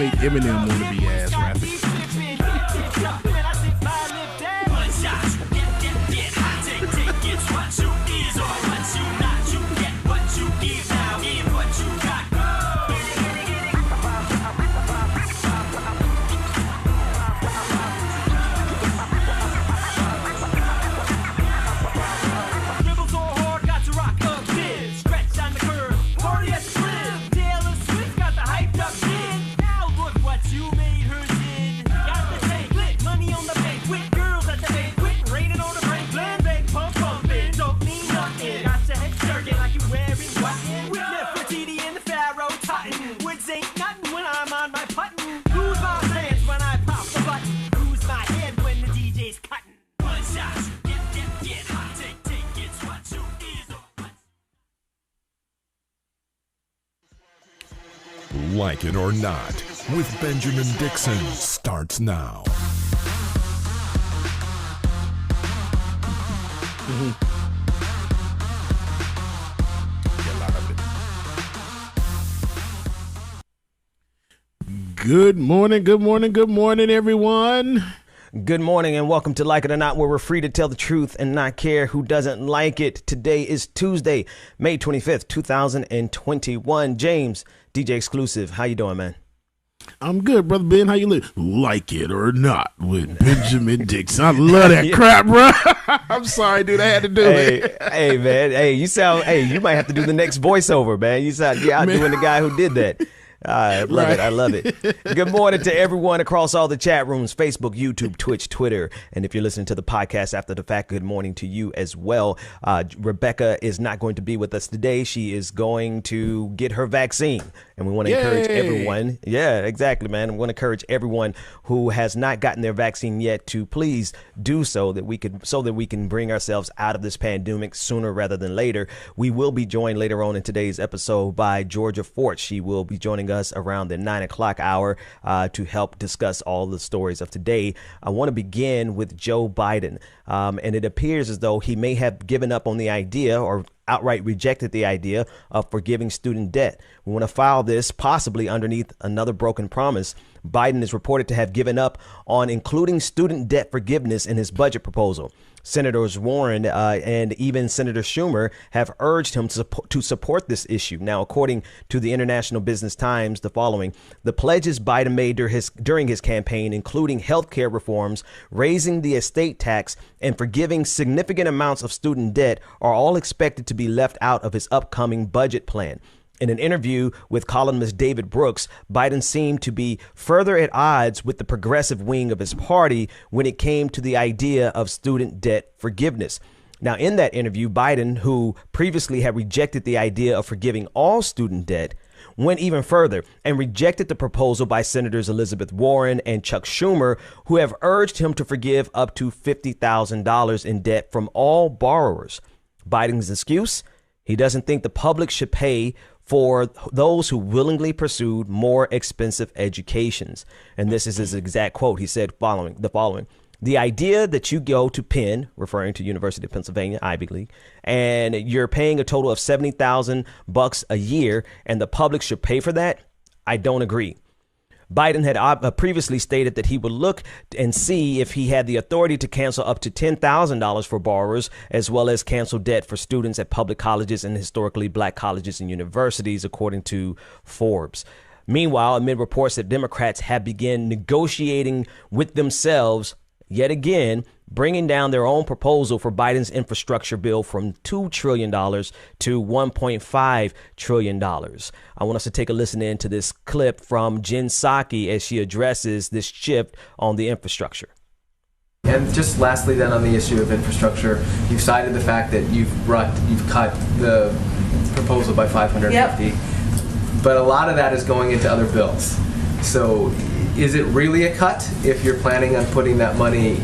fake Eminem wannabe ass rapping. Like It or Not with Benjamin Dixon starts now. Good morning, everyone. Good morning and welcome to Like It or Not, where we're free to tell the truth and not care who doesn't like it. Today is Tuesday, May 25th, 2021. James, DJ Exclusive, how you doing, man? I'm good, Brother Ben. How you live? Like It or Not with Benjamin Dixon. I love that crap, bro. I'm sorry, dude. I had to do it. Hey, man. Hey, you might have to do the next voiceover, man. You sound doing the guy who did that. I love it. I love it. Good morning to everyone across all the chat rooms, Facebook, YouTube, Twitch, Twitter. And if you're listening to the podcast after the fact, good morning to you as well. Rebecca is not going to be with us today. She is going to get her vaccine. And we want to encourage everyone. Yeah, exactly, man. We want to encourage everyone who has not gotten their vaccine yet to please do so that we can bring ourselves out of this pandemic sooner rather than later. We will be joined later on in today's episode by Georgia Fort. She will be joining us around the 9 o'clock hour to help discuss all the stories of today. I want to begin with Joe Biden. And it appears as though he may have given up on the idea or outright rejected the idea of forgiving student debt. We want to file this possibly underneath another broken promise. Biden is reported to have given up on including student debt forgiveness in his budget proposal. Senators Warren and even Senator Schumer have urged him to support this issue. Now, according to the International Business Times, the following: the pledges Biden made during his campaign, including health care reforms, raising the estate tax, and forgiving significant amounts of student debt, are all expected to be left out of his upcoming budget plan. In an interview with columnist David Brooks, Biden seemed to be further at odds with the progressive wing of his party when it came to the idea of student debt forgiveness. Now, in that interview, Biden, who previously had rejected the idea of forgiving all student debt, went even further and rejected the proposal by Senators Elizabeth Warren and Chuck Schumer, who have urged him to forgive up to $50,000 in debt from all borrowers. Biden's excuse: he doesn't think the public should pay for those who willingly pursued more expensive educations. And this is his exact quote. He said the following: the idea that you go to Penn, referring to University of Pennsylvania, Ivy League, and you're paying a total of $70,000 a year and the public should pay for that, I don't agree. Biden had previously stated that he would look and see if he had the authority to cancel up to $10,000 for borrowers, as well as cancel debt for students at public colleges and historically black colleges and universities, according to Forbes. Meanwhile, amid reports that Democrats have begun negotiating with themselves yet again, bringing down their own proposal for Biden's infrastructure bill from $2 trillion to $1.5 trillion. I want us to take a listen in to this clip from Jen Psaki as she addresses this shift on the infrastructure. And just lastly then on the issue of infrastructure, you've cited the fact that you've cut the proposal by $550. Yep. But a lot of that is going into other bills. So is it really a cut if you're planning on putting that money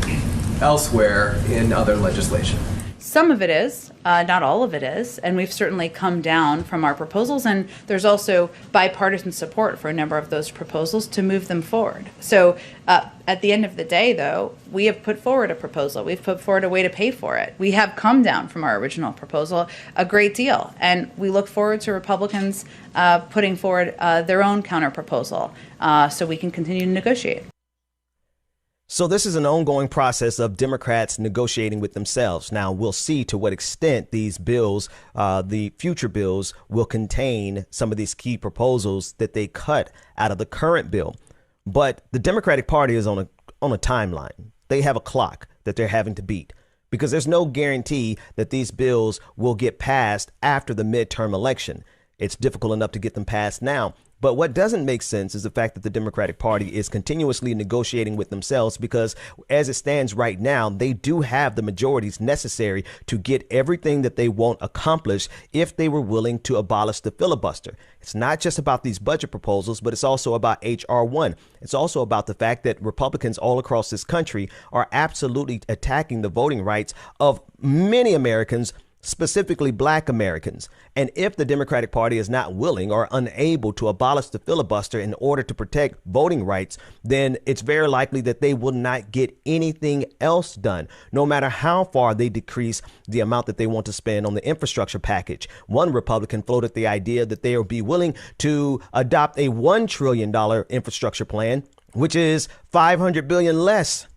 elsewhere in other legislation? Some of it is, not all of it is, and we've certainly come down from our proposals, and there's also bipartisan support for a number of those proposals to move them forward. So at the end of the day, though, we have put forward a proposal. We've put forward a way to pay for it. We have come down from our original proposal a great deal, and we look forward to Republicans putting forward their own counterproposal so we can continue to negotiate. So this is an ongoing process of Democrats negotiating with themselves. Now, we'll see to what extent these bills, the future bills, will contain some of these key proposals that they cut out of the current bill. But the Democratic Party is on a timeline. They have a clock that they're having to beat because there's no guarantee that these bills will get passed after the midterm election. It's difficult enough to get them passed now. But what doesn't make sense is the fact that the Democratic Party is continuously negotiating with themselves because as it stands right now, they do have the majorities necessary to get everything that they want accomplished if they were willing to abolish the filibuster. It's not just about these budget proposals, but it's also about H.R. 1. It's also about the fact that Republicans all across this country are absolutely attacking the voting rights of many Americans, specifically Black Americans. And if the Democratic Party is not willing or unable to abolish the filibuster in order to protect voting rights, then it's very likely that they will not get anything else done, no matter how far they decrease the amount that they want to spend on the infrastructure package. One Republican floated the idea that they will be willing to adopt a $1 trillion infrastructure plan, which is $500 billion less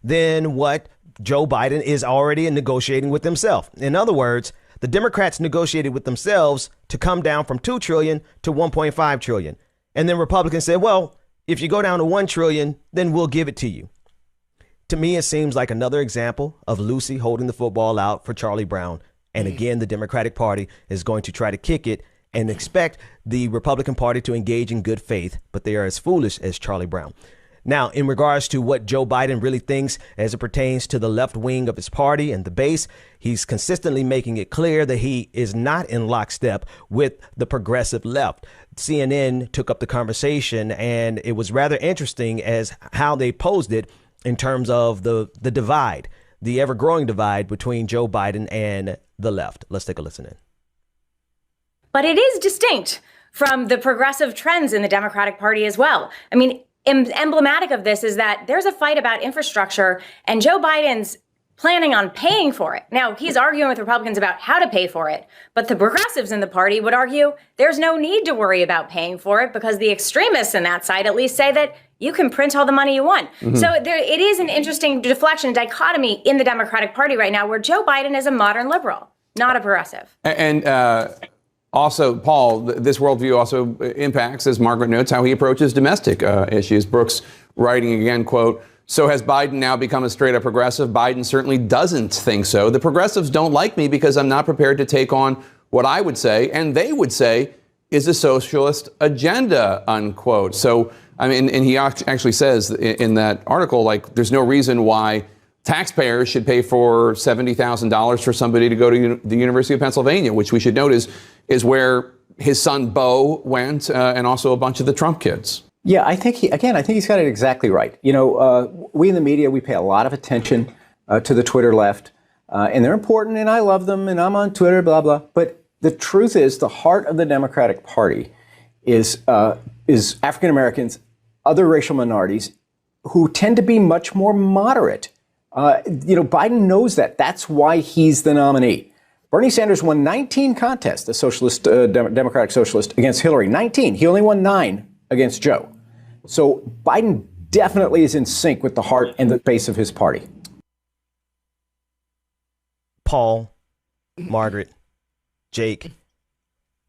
than what Joe Biden is already negotiating with himself. In other words, the Democrats negotiated with themselves to come down from 2 trillion to 1.5 trillion. And then Republicans said, well, if you go down to 1 trillion, then we'll give it to you. To me, it seems like another example of Lucy holding the football out for Charlie Brown. And again, the Democratic Party is going to try to kick it and expect the Republican Party to engage in good faith, but they are as foolish as Charlie Brown. Now, in regards to what Joe Biden really thinks as it pertains to the left wing of his party and the base, he's consistently making it clear that he is not in lockstep with the progressive left. CNN took up the conversation, and it was rather interesting as how they posed it in terms of the divide, the ever growing divide between Joe Biden and the left. Let's take a listen in. But it is distinct from the progressive trends in the Democratic Party as well. I mean, emblematic of this is that there's a fight about infrastructure and Joe Biden's planning on paying for it. Now, he's arguing with Republicans about how to pay for it, but the progressives in the party would argue there's no need to worry about paying for it because the extremists in that side at least say that you can print all the money you want. Mm-hmm. So it is an interesting deflection, dichotomy in the Democratic Party right now where Joe Biden is a modern liberal, not a progressive. And also, Paul, this worldview also impacts, as Margaret notes, how he approaches domestic issues. Brooks writing again, quote, so has Biden now become a straight up progressive? Biden certainly doesn't think so. The progressives don't like me because I'm not prepared to take on what I would say, and they would say, is a socialist agenda, unquote. So, I mean, and he actually says in that article, like, there's no reason why taxpayers should pay for $70,000 for somebody to go to the University of Pennsylvania, which we should note is where his son Beau went, and also a bunch of the Trump kids. Yeah, I think he's got it exactly right. You know, we in the media, we pay a lot of attention to the Twitter left, and they're important, and I love them, and I'm on Twitter, blah, blah. But the truth is, the heart of the Democratic Party is African Americans, other racial minorities, who tend to be much more moderate. Biden knows that. That's why he's the nominee. Bernie Sanders won 19 contests, the socialist, Democratic socialist, against Hillary. 19. He only won 9 against Joe. So Biden definitely is in sync with the heart and the base of his party. Paul, Margaret, Jake,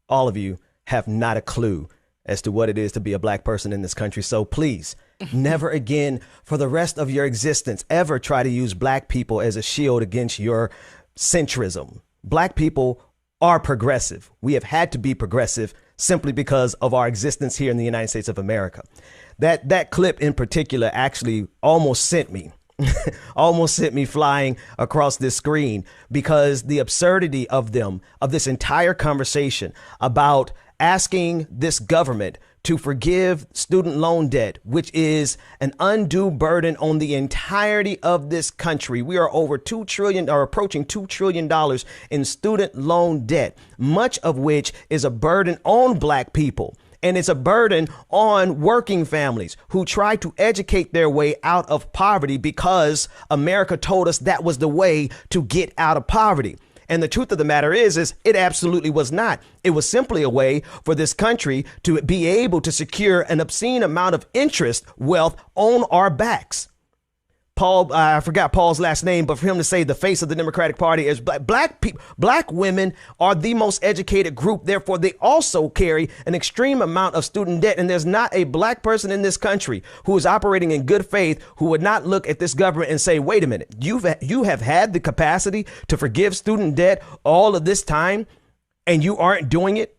all of you have not a clue as to what it is to be a black person in this country. So please, never again for the rest of your existence ever try to use black people as a shield against your centrism. Black people are progressive. We have had to be progressive simply because of our existence here in the United States of America. That clip in particular actually almost sent me. almost sent me flying across this screen, because the absurdity of this entire conversation about asking this government to forgive student loan debt, which is an undue burden on the entirety of this country. We are over $2 trillion or approaching $2 trillion in student loan debt, much of which is a burden on black people. And it's a burden on working families who try to educate their way out of poverty because America told us that was the way to get out of poverty. And the truth of the matter is it absolutely was not. It was simply a way for this country to be able to secure an obscene amount of interest wealth on our backs. Paul, I forgot Paul's last name, but for him to say the face of the Democratic Party is black women are the most educated group. Therefore, they also carry an extreme amount of student debt. And there's not a black person in this country who is operating in good faith who would not look at this government and say, wait a minute, you have had the capacity to forgive student debt all of this time and you aren't doing it.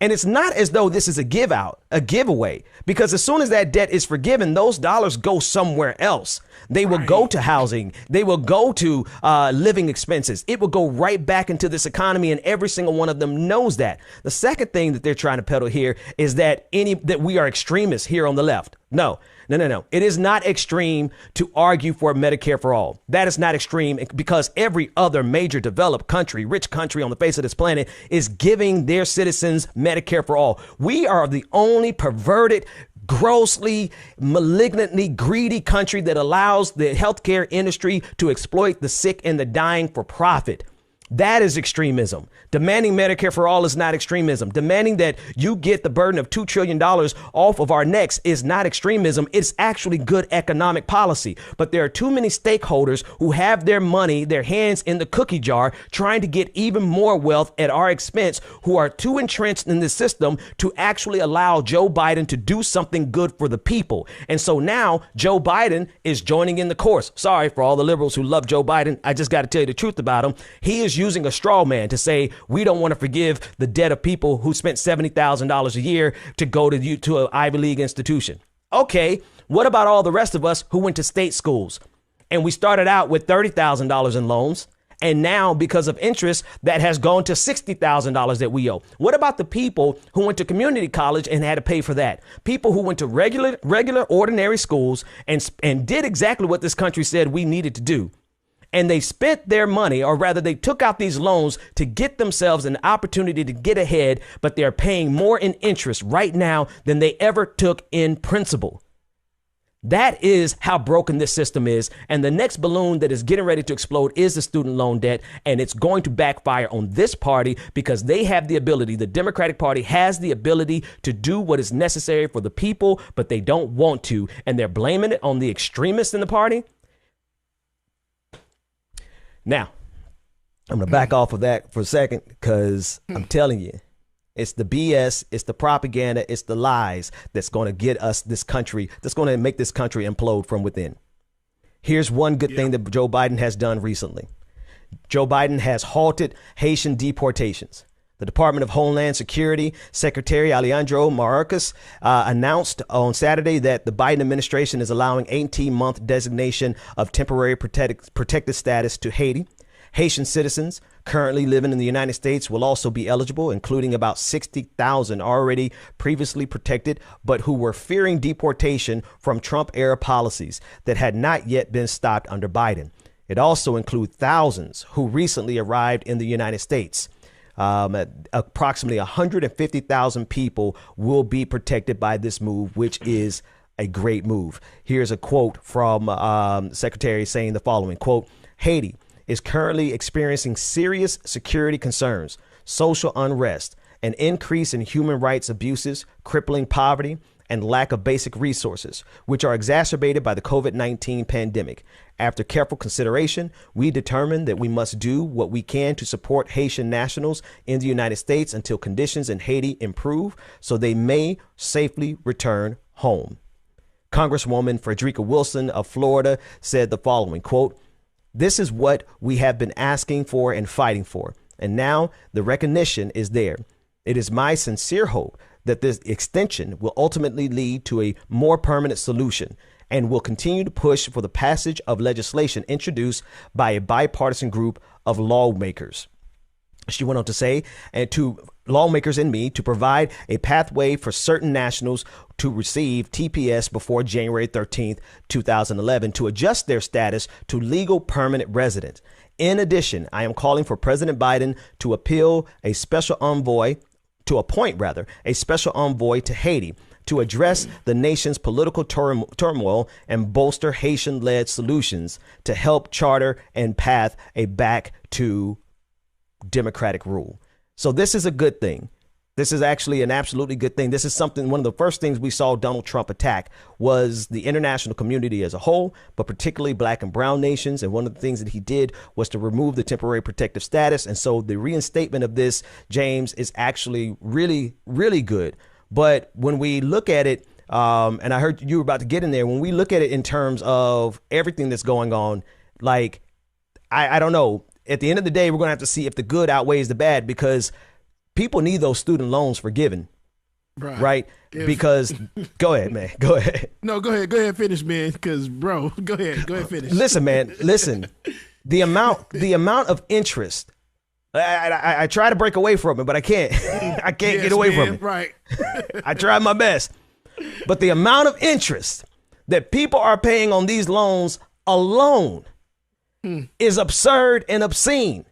And it's not as though this is a giveaway, because as soon as that debt is forgiven, those dollars go somewhere else. They will go to housing. They will go to living expenses. It will go right back into this economy. And every single one of them knows that. The second thing that they're trying to peddle here is that we are extremists here on the left. No. It is not extreme to argue for Medicare for all. That is not extreme, because every other major developed country, rich country on the face of this planet is giving their citizens Medicare for all. We are the only perverted, grossly, malignantly greedy country that allows the healthcare industry to exploit the sick and the dying for profit. That is extremism. Demanding Medicare for all is not extremism. Demanding that you get the burden of $2 trillion off of our necks is not extremism. It's actually good economic policy. But there are too many stakeholders who have their money, their hands in the cookie jar, trying to get even more wealth at our expense, who are too entrenched in the system to actually allow Joe Biden to do something good for the people. And so now Joe Biden is joining in the chorus. Sorry for all the liberals who love Joe Biden. I just got to tell you the truth about him. He is using a straw man to say we don't want to forgive the debt of people who spent $70,000 a year to go to an Ivy League institution. OK, what about all the rest of us who went to state schools and we started out with $30,000 in loans? And now, because of interest, that has gone to $60,000 that we owe. What about the people who went to community college and had to pay for that? People who went to regular, ordinary schools and did exactly what this country said we needed to do. And they spent their money, or rather they took out these loans to get themselves an opportunity to get ahead, but they're paying more in interest right now than they ever took in principal. That is how broken this system is. And the next balloon that is getting ready to explode is the student loan debt. And it's going to backfire on this party because they have the ability. The Democratic Party has the ability to do what is necessary for the people, but they don't want to. And they're blaming it on the extremists in the party. Now, I'm going to back off of that for a second, because I'm telling you, it's the BS, it's the propaganda, it's the lies that's going to get us this country, that's going to make this country implode from within. Here's one good thing that Joe Biden has done recently. Joe Biden has halted Haitian deportations. The Department of Homeland Security Secretary Alejandro Mayorkas announced on Saturday that the Biden administration is allowing 18-month designation of temporary protected status to Haiti. Haitian citizens currently living in the United States will also be eligible, including about 60,000 already previously protected, but who were fearing deportation from Trump-era policies that had not yet been stopped under Biden. It also includes thousands who recently arrived in the United States. Approximately 150,000 people will be protected by this move, which is a great move. Here's a quote from Secretary saying the following, quote, Haiti is currently experiencing serious security concerns, social unrest, an increase in human rights abuses, crippling poverty, and lack of basic resources, which are exacerbated by the COVID-19 pandemic. After careful consideration, we determined that we must do what we can to support Haitian nationals in the United States until conditions in Haiti improve so they may safely return home. Congresswoman Frederica Wilson of Florida said the following, quote, this is what we have been asking for and fighting for, and now the recognition is there. It is my sincere hope that this extension will ultimately lead to a more permanent solution and will continue to push for the passage of legislation introduced by a bipartisan group of lawmakers. She went on to say, and to lawmakers and me, to provide a pathway for certain nationals to receive TPS before January 13th, 2011, to adjust their status to legal permanent residence. In addition, I am calling for President Biden to appoint a special envoy to Haiti to address the nation's political turmoil and bolster Haitian-led solutions to help charter and path a back to democratic rule. So this is a good thing. This is actually an absolutely good thing. This is something, one of the first things we saw Donald Trump attack was the international community as a whole, but particularly black and brown nations. And one of the things that he did was to remove the temporary protective status. And so the reinstatement of this, James, is actually really, really good. But when we look at it, and I heard you were about to get in there, when we look at it in terms of everything that's going on, like, I don't know. At the end of the day, we're going to have to see if the good outweighs the bad, because people need those student loans forgiven. Right? Because go ahead, man. Go ahead. No, go ahead. Go ahead, finish, man. Because, bro, go ahead. Go ahead, finish. Listen, man. Listen. The amount of interest. I try to break away from it, but I can't. I can't get away from it. Right. I tried my best. But the amount of interest that people are paying on these loans alone is absurd and obscene.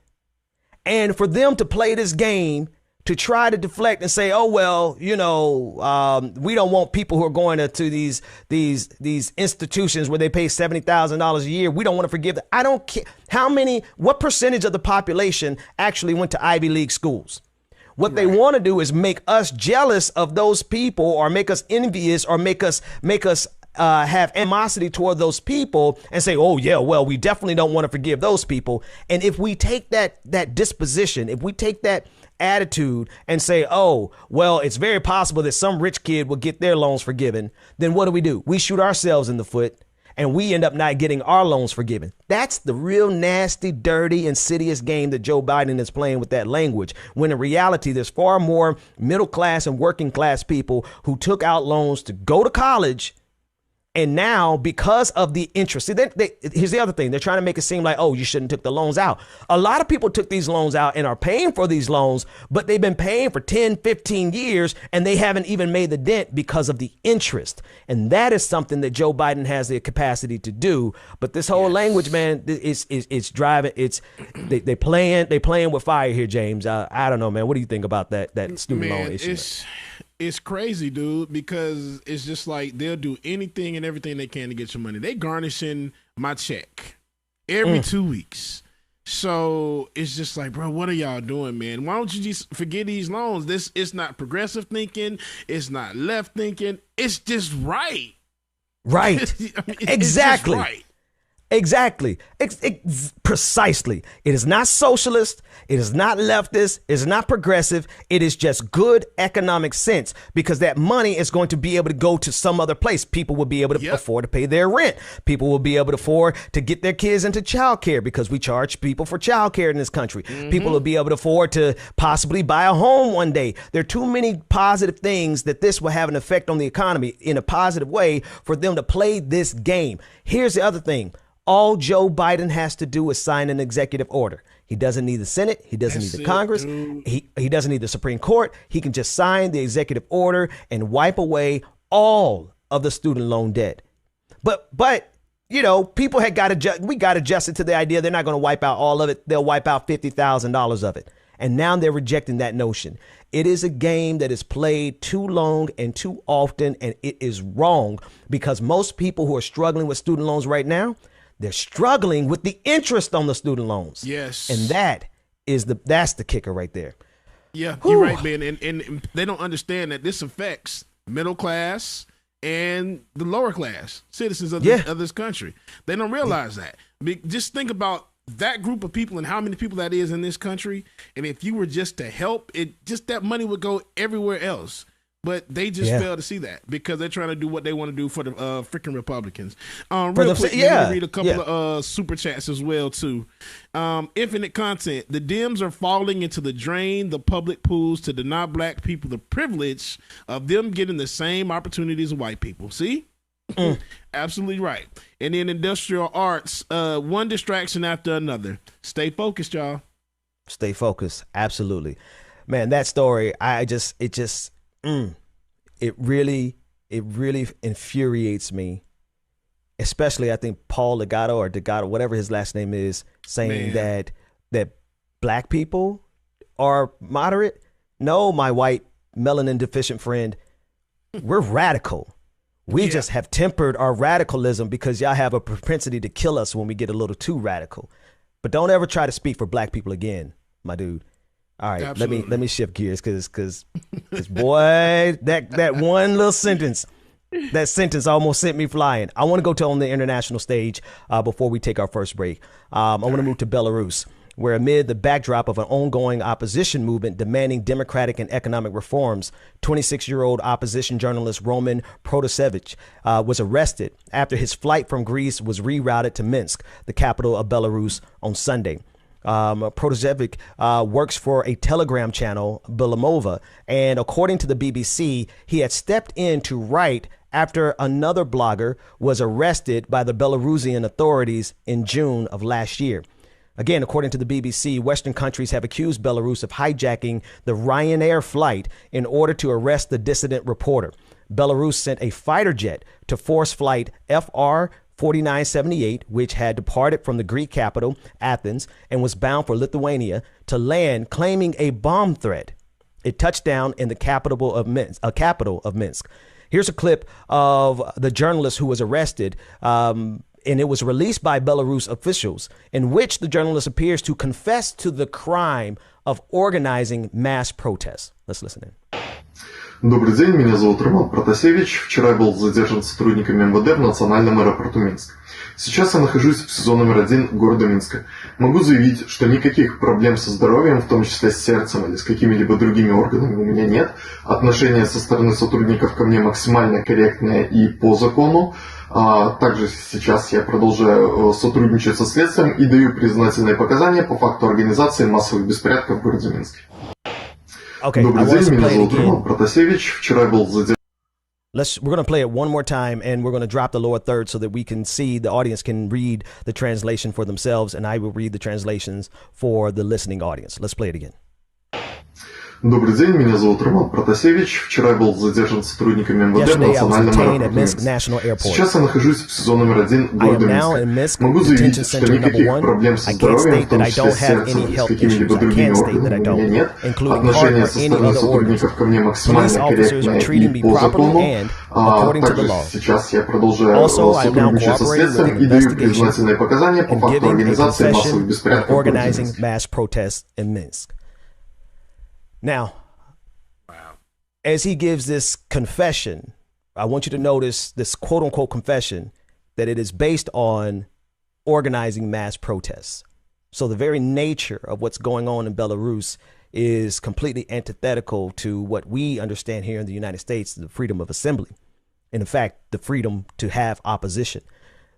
And for them to play this game to try to deflect and say, oh, well, you know, we don't want people who are going to these institutions where they pay $70,000 a year. We don't want to forgive them. I don't care what percentage of the population actually went to Ivy League schools. What they want to do is make us jealous of those people, or make us envious, or make us have animosity toward those people and say, oh, yeah, well, we definitely don't want to forgive those people. And if we take that disposition, if we take that attitude and say, oh, well, it's very possible that some rich kid will get their loans forgiven, then what do? We shoot ourselves in the foot, and we end up not getting our loans forgiven. That's the real nasty, dirty, insidious game that Joe Biden is playing with that language, when in reality, there's far more middle class and working class people who took out loans to go to college. And now, because of the interest, here's the other thing. They're trying to make it seem like, oh, you shouldn't take the loans out. A lot of people took these loans out and are paying for these loans, but they've been paying for 10, 15 years, and they haven't even made the dent because of the interest. And that is something that Joe Biden has the capacity to do. But this whole language, man, it's driving. They playing with fire here, James. I don't know, man. What do you think about that student loan issue? It's crazy, dude, because it's just like they'll do anything and everything they can to get your money. They garnishing my check every 2 weeks. So it's just like, bro, what are y'all doing, man? Why don't you just forget these loans? It's not progressive thinking. It's not left thinking. It's just right. Right. I mean, Exactly. It's just right. Exactly. Precisely. It is not socialist. It is not leftist. It is not progressive. It is just good economic sense, because that money is going to be able to go to some other place. People will be able to afford to pay their rent. People will be able to afford to get their kids into childcare, because we charge people for childcare in this country. People will be able to afford to possibly buy a home one day. There are too many positive things that this will have an effect on the economy in a positive way for them to play this game. Here's the other thing. All Joe Biden has to do is sign an executive order. He doesn't need the Senate. He doesn't need the Congress. He doesn't need the Supreme Court. He can just sign the executive order and wipe away all of the student loan debt. But you know, people had got adjusted to the idea they're not going to wipe out all of it. They'll wipe out $50,000 of it. And now they're rejecting that notion. It is a game that is played too long and too often, and it is wrong, because most people who are struggling with student loans right now, they're struggling with the interest on the student loans. Yes. And that's the kicker right there. Yeah, you're right, man. And they don't understand that this affects middle class and the lower class citizens of this country. They don't realize that. Just think about that group of people and how many people that is in this country. And if you were just to help, that money would go everywhere else. But they just fail to see that, because they're trying to do what they want to do for the freaking Republicans. Real quick, let me read a couple of super chats as well, too. Infinite content. The Dems are falling into the drain, the public pools, to deny black people the privilege of them getting the same opportunities as white people. See? Absolutely right. And in industrial arts, one distraction after another. Stay focused, y'all. Stay focused. Absolutely. Man, that story, it really infuriates me. Especially, I think Paul Delgado, whatever his last name is, saying that black people are moderate. No, my white melanin deficient friend, we're radical. We just have tempered our radicalism because y'all have a propensity to kill us when we get a little too radical. But don't ever try to speak for black people again, my dude. All right, let me shift gears because boy, that one little sentence. That sentence almost sent me flying. I want to go to on the international stage before we take our first break. I want to move to Belarus, where amid the backdrop of an ongoing opposition movement demanding democratic and economic reforms, 26-year-old opposition journalist Roman Protasevich was arrested after his flight from Greece was rerouted to Minsk, the capital of Belarus, on Sunday. Protasevich works for a Telegram channel, Belamova, and according to the BBC, he had stepped in to write after another blogger was arrested by the Belarusian authorities in June of last year. Again, according to the BBC, Western countries have accused Belarus of hijacking the Ryanair flight in order to arrest the dissident reporter. Belarus sent a fighter jet to force flight FR 4978, which had departed from the Greek capital, Athens, and was bound for Lithuania, to land claiming a bomb threat. It touched down in the capital of Minsk. Here's a clip of the journalist who was arrested, and it was released by Belarus officials, in which the journalist appears to confess to the crime of organizing mass protests. Let's listen in. Добрый день, меня зовут Роман Протасевич. Вчера я был задержан сотрудниками МВД в национальном аэропорту Минск. Сейчас я нахожусь в СИЗО номер 1 города Минска. Могу заявить, что никаких проблем со здоровьем, в том числе с сердцем или с какими-либо другими органами, у меня нет. Отношение со стороны сотрудников ко мне максимально корректное и по закону. Также сейчас я продолжаю сотрудничать со следствием и даю признательные показания по факту организации массовых беспорядков в городе Минске. Добрый день, меня зовут Роман Протасевич. Вчера я был задержан. We're going to play it one more time, and we're going to drop the lower third so that we can see, the audience can read the translation for themselves, and I will read the translations for the listening audience. Let's play it again. Добрый день, меня зовут Роман Протасевич. Вчера я был задержан сотрудниками МВД в национальном аэропорту Минск. Сейчас я нахожусь в СИЗО номер 1 города Минска. Могу заявить, что никаких проблем со здоровьем, в том числе с сердцем или с какими-либо другими органами у меня нет. Отношение со стороны сотрудников ко мне максимально корректное и по закону. Также сейчас я продолжаю сотрудничать со следствием и даю признательные показания по факту организации массовых беспорядков в городе Минск. Now, as he gives this confession, I want you to notice this quote unquote confession that it is based on organizing mass protests. So the very nature of what's going on in Belarus is completely antithetical to what we understand here in the United States, the freedom of assembly. And in fact, the freedom to have opposition.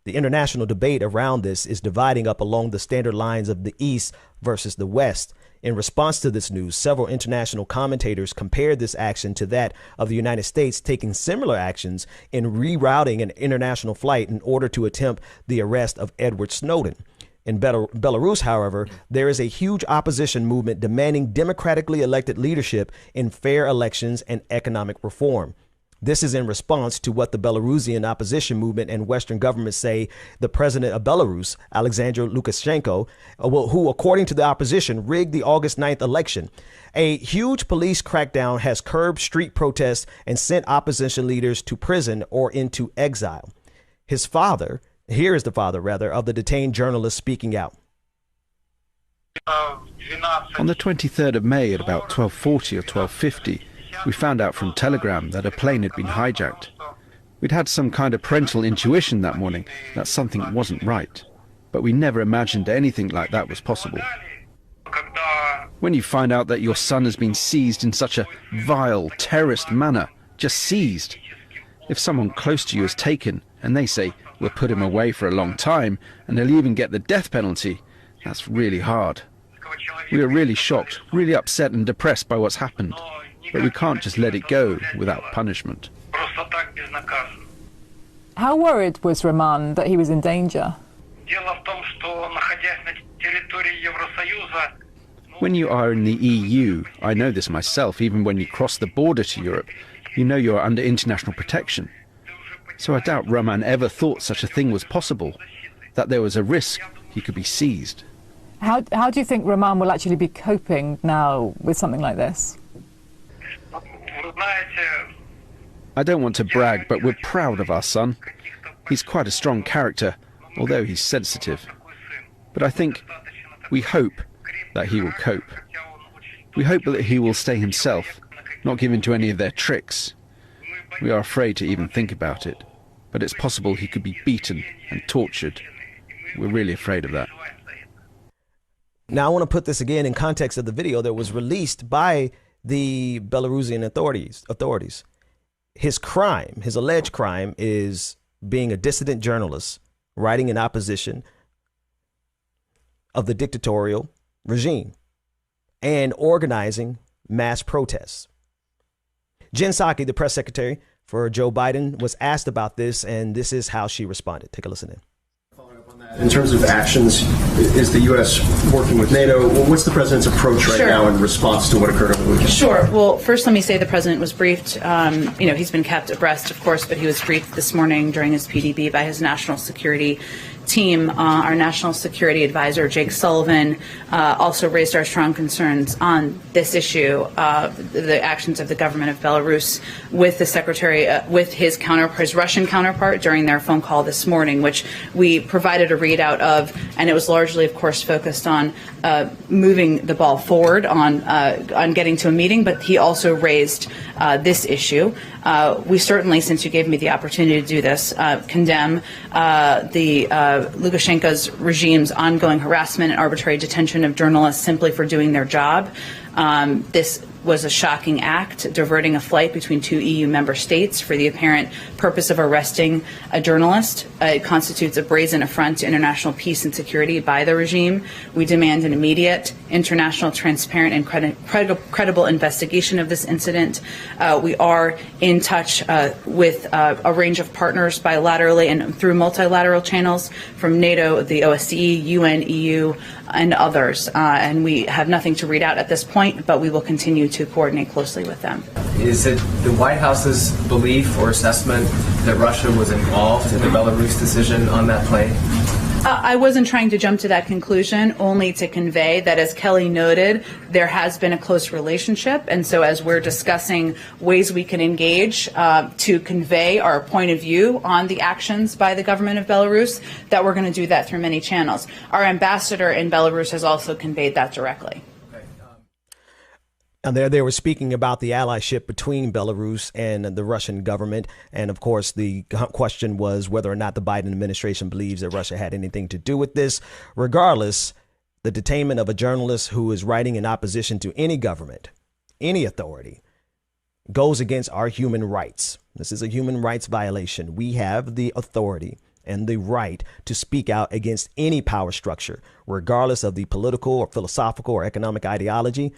The international debate around this is dividing up along the standard lines of the East versus the West. In response to this news, several international commentators compared this action to that of the United States taking similar actions in rerouting an international flight in order to attempt the arrest of Edward Snowden. In Belarus, however, there is a huge opposition movement demanding democratically elected leadership in fair elections and economic reform. This is in response to what the Belarusian opposition movement and Western governments say the president of Belarus, Alexander Lukashenko, who, according to the opposition, rigged the August 9th election. A huge police crackdown has curbed street protests and sent opposition leaders to prison or into exile. His father, here is the father, rather, of the detained journalist speaking out. On the 23rd of May at about 12:40 or 12:50, we found out from Telegram that a plane had been hijacked. We'd had some kind of parental intuition that morning that something wasn't right, but we never imagined anything like that was possible. When you find out that your son has been seized in such a vile, terrorist manner, just seized. If someone close to you is taken and they say, we'll put him away for a long time and he'll even get the death penalty, that's really hard. We were really shocked, really upset and depressed by what's happened. But we can't just let it go without punishment. How worried was Roman that he was in danger? When you are in the EU, I know this myself, even when you cross the border to Europe, you know you are under international protection. So I doubt Roman ever thought such a thing was possible, that there was a risk he could be seized. How do you think Roman will actually be coping now with something like this? I don't want to brag, but we're proud of our son. He's quite a strong character, although he's sensitive. But I think, we hope that he will cope. We hope that he will stay himself, not give in to any of their tricks. We are afraid to even think about it, but it's possible he could be beaten and tortured. We're really afraid of that. Now I want to put this again in context of the video that was released by the Belarusian authorities. His crime, his alleged crime, is being a dissident journalist, writing in opposition of the dictatorial regime and organizing mass protests. Jen Psaki, the press secretary for Joe Biden, was asked about this, and this is how she responded. Take a listen in. In terms of actions, is the U.S. working with NATO? What's the president's approach right now in response to what occurred over the weekend? Sure. Well, first let me say the president was briefed. He's been kept abreast, of course, but he was briefed this morning during his PDB by his national security team. Our national security advisor, Jake Sullivan, also raised our strong concerns on this issue, the actions of the government of Belarus with the secretary, with his Russian counterpart during their phone call this morning, which we provided a readout of, and it was largely, of course, focused on moving the ball forward on getting to a meeting, but he also raised this issue. We certainly, since you gave me the opportunity to do this, condemn the Lukashenko's regime's ongoing harassment and arbitrary detention of journalists simply for doing their job. This was a shocking act, diverting a flight between 2 EU member states for the apparent purpose of arresting a journalist. It constitutes a brazen affront to international peace and security by the regime. We demand an immediate, international, transparent, and credible investigation of this incident. We are in touch with a range of partners bilaterally and through multilateral channels from NATO, the OSCE, UN, EU, and others. And we have nothing to read out at this point, but we will continue to coordinate closely with them. Is it the White House's belief or assessment that Russia was involved in the Belarus decision on that plane? I wasn't trying to jump to that conclusion, only to convey that, as Kelly noted, there has been a close relationship. And so as we're discussing ways we can engage to convey our point of view on the actions by the government of Belarus, that we're going to do that through many channels. Our ambassador in Belarus has also conveyed that directly. And they were speaking about the allyship between Belarus and the Russian government. And of course, the question was whether or not the Biden administration believes that Russia had anything to do with this. Regardless, the detainment of a journalist who is writing in opposition to any government, any authority, goes against our human rights. This is a human rights violation. We have the authority and the right to speak out against any power structure, regardless of the political or philosophical or economic ideology.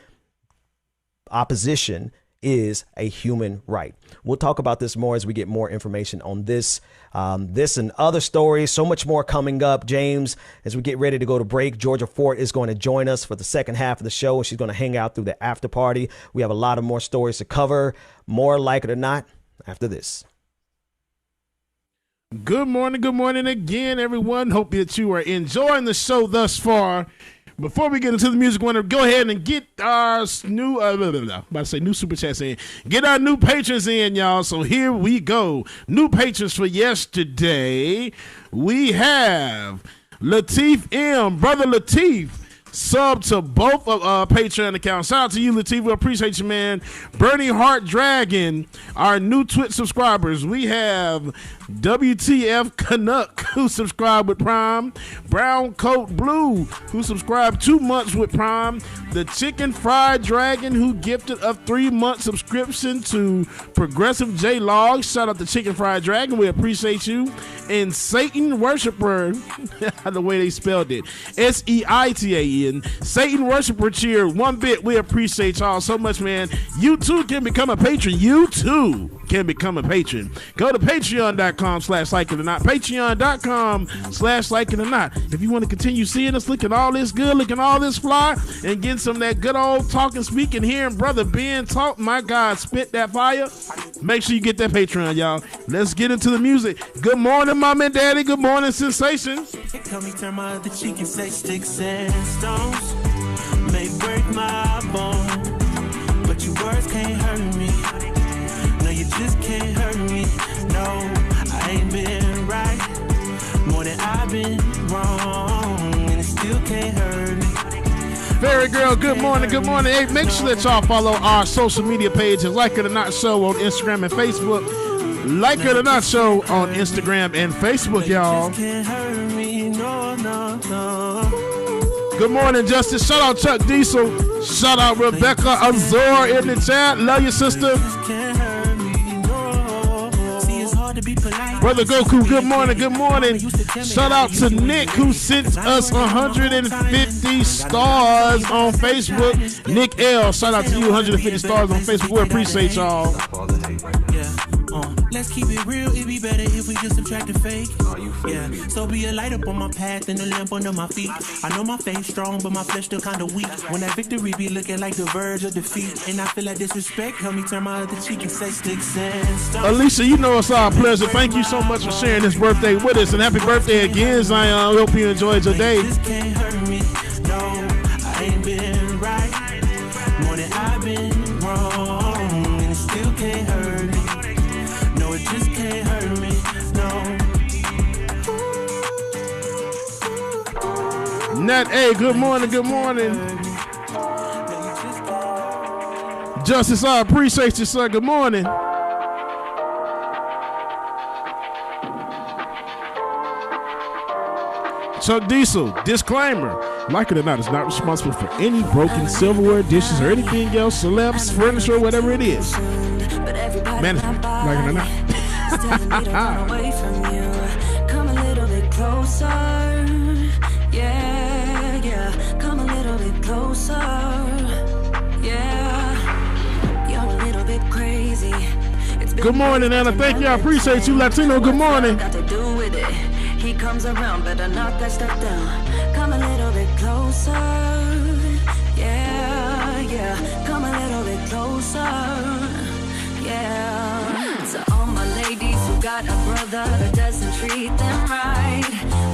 Opposition is a human right. We'll talk about this more as we get more information on this, this and other stories. So much more coming up, James, as we get ready to go to break. Georgia Fort is going to join us for the second half of the show. She's going to hang out through the after party. We have a lot of more stories to cover, more like it or not, after this. Good morning again, everyone. Hope that you are enjoying the show thus far. Before we get into the music, I want to go ahead and get our new, new super chats in. Get our new patrons in, y'all. So here we go. New patrons for yesterday. We have Lateef M. Brother Lateef, sub to both of Patreon accounts. Shout out to you, Lateef. We appreciate you, man. Bernie Hart Dragon, our new Twitch subscribers. We have WTF Canuck, who subscribed with Prime. Brown Coat Blue, who subscribed 2 months with Prime. The Chicken Fried Dragon, who gifted a 3-month subscription to Progressive J Log. Shout out to Chicken Fried Dragon. We appreciate you. And Satan Worshipper, the way they spelled it, Seitan. Satan Worshipper cheered 1 bit. We appreciate y'all so much, man. You too can become a patron. You too. can become a patron. Go to patreon.com/likeitordot. Patreon.com/likeitordot. If you want to continue seeing us looking all this good, looking all this fly, and getting some of that good old talking, speaking, hearing Brother Ben talk, my God, spit that fire, make sure you get that Patreon, y'all. Let's get into the music. Good morning, Mom and Daddy. Good morning, Sensation. Tell me, turn my other cheek and say sticks and stones may break my bone, but your words can't hurt me. No, you just can't hurt me. No, I ain't been right more than I've been wrong, and it still can't hurt me. Fairy Girl, good morning, good morning. Hey, make sure that y'all follow our social media pages, Like It or Not Show on Instagram and Facebook. Like It or Not Show on Instagram and Facebook, y'all. Good morning, Justice. Shout out Chuck Diesel. Shout out Rebecca Azor in the chat. Love you, sister. Brother Goku, good morning, good morning. Shout out to Nick, who sent us 150 stars on Facebook. Nick L, shout out to you, 150 stars on Facebook. We appreciate y'all. Let's keep it real, it'd be better if we just subtract the fake. Yeah, so be a light up on my path and a lamp under my feet. I know my faith strong, but my flesh still kinda weak. When that victory be looking like the verge of defeat, and I feel like disrespect, help me turn my other cheek and say sticks and stones. Alicia, you know it's our pleasure. Thank you so much for sharing this birthday with us, and happy birthday again, Zion. Hope you enjoyed your day. This can't hurt me. No, I ain't been right more than I've been wrong, and it still can't hurt me. No, it just can't hurt me. No. Nat A, good morning, good morning. Justice, I appreciate you, sir. Good morning. Chuck Diesel, disclaimer. Like It or Not is not responsible for any broken silverware, dishes, or anything else, celebs, furniture, whatever it is. Management, Like It or Not. Away from you. Come a little bit closer. Yeah, yeah. Come a little bit closer. Yeah. You're a little bit crazy. Good morning, Anna. Thank you. I appreciate you, Latino. Good morning. Got to do with it. He comes around, better knock that stuff down. Come a little bit closer. Yeah, yeah. Come a little bit closer. Yeah. So all my ladies who got a brother that doesn't treat them right,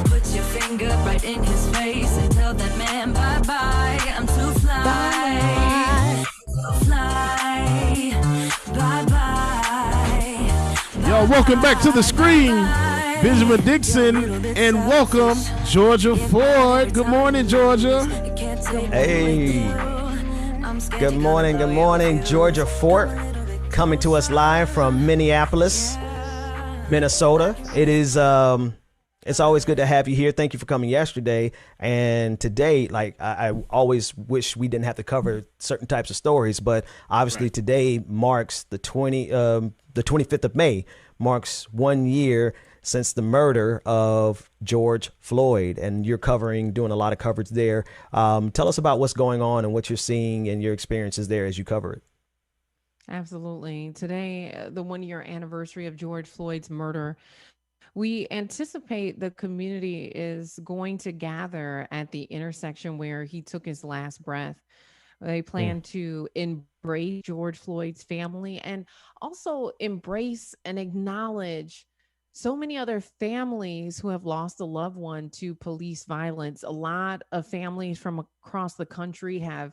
put your finger right in his face and tell that man bye-bye. I'm too fly. Too fly. Bye-bye. Y'all, welcome back to the screen. Benjamin Dixon, and welcome Georgia Ford. Good morning, Georgia. Hey. Good morning, Georgia Ford. Coming to us live from Minneapolis, Minnesota. It is it's always good to have you here. Thank you for coming yesterday and today. Like I always wish we didn't have to cover certain types of stories, but obviously today marks the 25th of May marks 1 year since the murder of George Floyd, and you're doing a lot of coverage there. Tell us about what's going on and what you're seeing and your experiences there as you cover it. Absolutely. Today, the 1 year anniversary of George Floyd's murder, we anticipate the community is going to gather at the intersection where he took his last breath. They plan to embrace George Floyd's family and also embrace and acknowledge so many other families who have lost a loved one to police violence. A lot of families from across the country have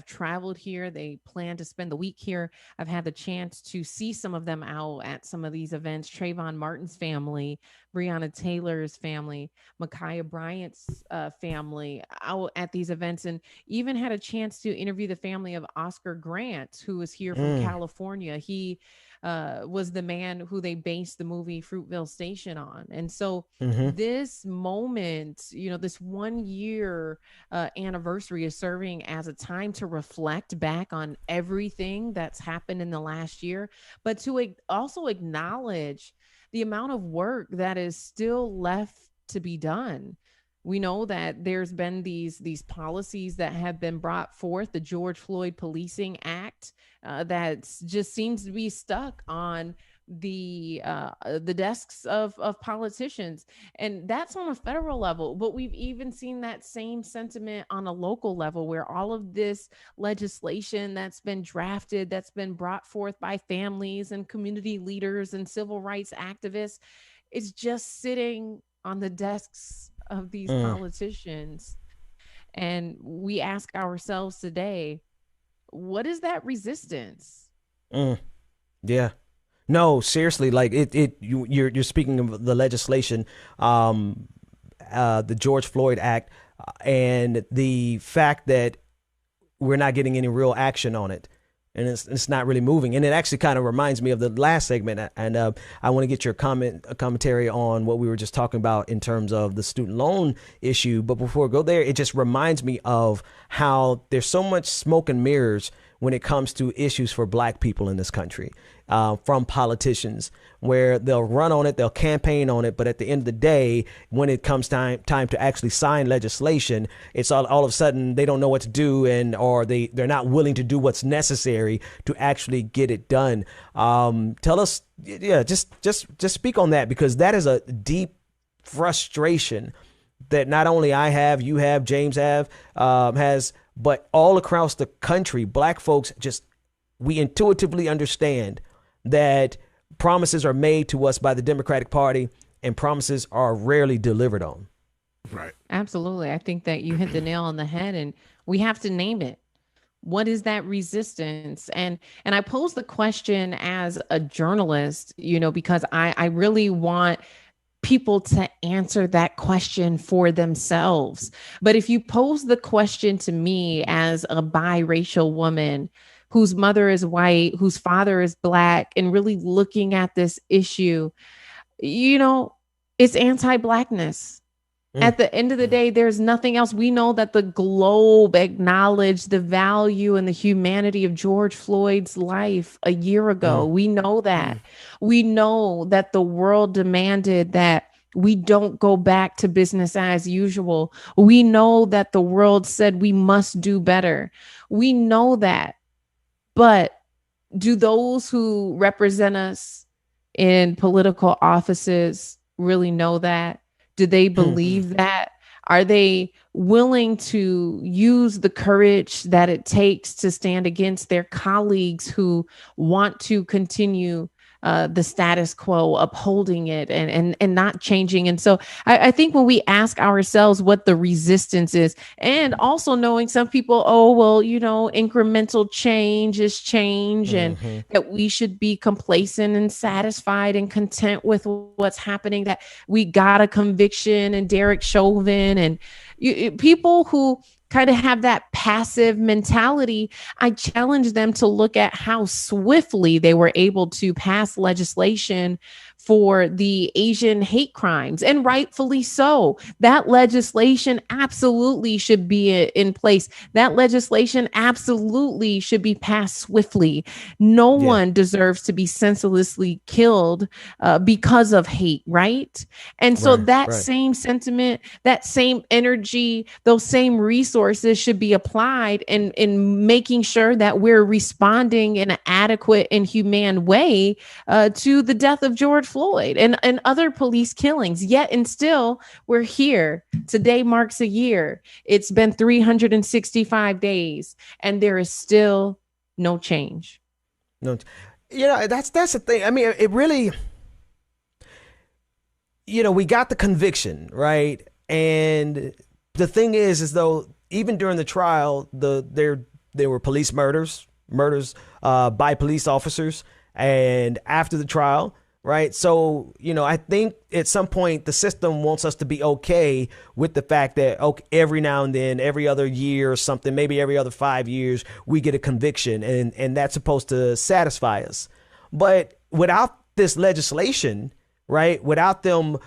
traveled here. They plan to spend the week here. I've had the chance to see some of them out at some of these events. Trayvon Martin's family, Breonna Taylor's family, Ma'Khia Bryant's family out at these events, and even had a chance to interview the family of Oscar Grant, who was here from California. He was the man who they based the movie Fruitvale Station on. And so this moment, this 1 year anniversary is serving as a time to reflect back on everything that's happened in the last year, but to also acknowledge the amount of work that is still left to be done. We know that there's been these policies that have been brought forth, the George Floyd Policing Act, that just seems to be stuck on the desks of politicians, and that's on a federal level. But we've even seen that same sentiment on a local level, where all of this legislation that's been drafted, that's been brought forth by families and community leaders and civil rights activists, is just sitting on the desks of these politicians. And we ask ourselves today, what is that resistance? Yeah. No, seriously, like you're speaking of the legislation, the George Floyd Act, and the fact that we're not getting any real action on it. And it's not really moving. And it actually kind of reminds me of the last segment. And I want to get your commentary on what we were just talking about in terms of the student loan issue. But before we go there, it just reminds me of how there's so much smoke and mirrors when it comes to issues for Black people in this country, from politicians, where they'll run on it, they'll campaign on it, but at the end of the day, when it comes time to actually sign legislation, it's all of a sudden they don't know what to do, or they're not willing to do what's necessary to actually get it done. Tell us, just speak on that, because that is a deep frustration that not only I have, you have, James has, but all across the country. Black folks, we intuitively understand that promises are made to us by the Democratic Party, and promises are rarely delivered on. Right. Absolutely. I think that you hit the nail on the head, and we have to name it. What is that resistance? And I pose the question as a journalist, because I really want people to answer that question for themselves. But if you pose the question to me as a biracial woman whose mother is white, whose father is Black, and really looking at this issue, it's anti-Blackness. At the end of the day, there's nothing else. We know that the globe acknowledged the value and the humanity of George Floyd's life a year ago. We know that. We know that the world demanded that we don't go back to business as usual. We know that the world said we must do better. We know that. But do those who represent us in political offices really know that? Do they believe that? Are they willing to use the courage that it takes to stand against their colleagues who want to continue the status quo, upholding it and not changing? And so I think when we ask ourselves what the resistance is, and also knowing some people, incremental change is change, and that we should be complacent and satisfied and content with what's happening, that we got a conviction and Derek Chauvin and people who kind of have that passive mentality, I challenge them to look at how swiftly they were able to pass legislation for the Asian hate crimes, and rightfully so. That legislation absolutely should be in place. That legislation absolutely should be passed swiftly. No one deserves to be senselessly killed because of hate, right? And so same sentiment, that same energy, those same resources should be applied in making sure that we're responding in an adequate and humane way to the death of George Floyd and other police killings. Yet and still, we're here. Today marks a year. It's been 365 days, and there is still no change. No, that's the thing. I mean, it really, we got the conviction, right? And the thing is though, even during the trial, there were police murders by police officers, and after the trial, right? So, I think at some point the system wants us to be okay with the fact that every now and then, every other year or something, maybe every other 5 years, we get a conviction, and that's supposed to satisfy us. But without this legislation, right, without them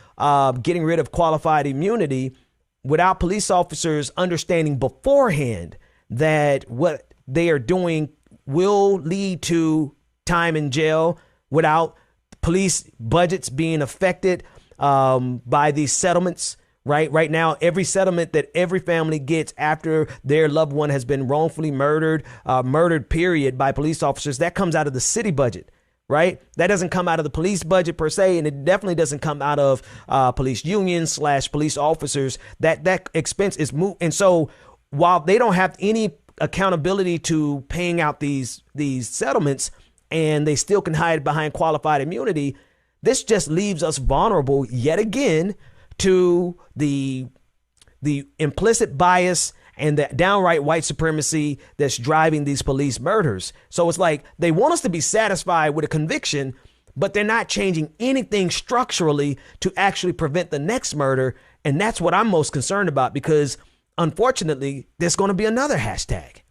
getting rid of qualified immunity, without police officers understanding beforehand that what they are doing will lead to time in jail, without police budgets being affected by these settlements, right? Right now, every settlement that every family gets after their loved one has been wrongfully murdered period, by police officers, that comes out of the city budget, right? That doesn't come out of the police budget per se, and it definitely doesn't come out of police unions / police officers. That expense is moved. And so while they don't have any accountability to paying out these settlements, and they still can hide behind qualified immunity, this just leaves us vulnerable yet again to the implicit bias and the downright white supremacy that's driving these police murders. So it's like they want us to be satisfied with a conviction, but they're not changing anything structurally to actually prevent the next murder. And that's what I'm most concerned about, because unfortunately, there's going to be another hashtag.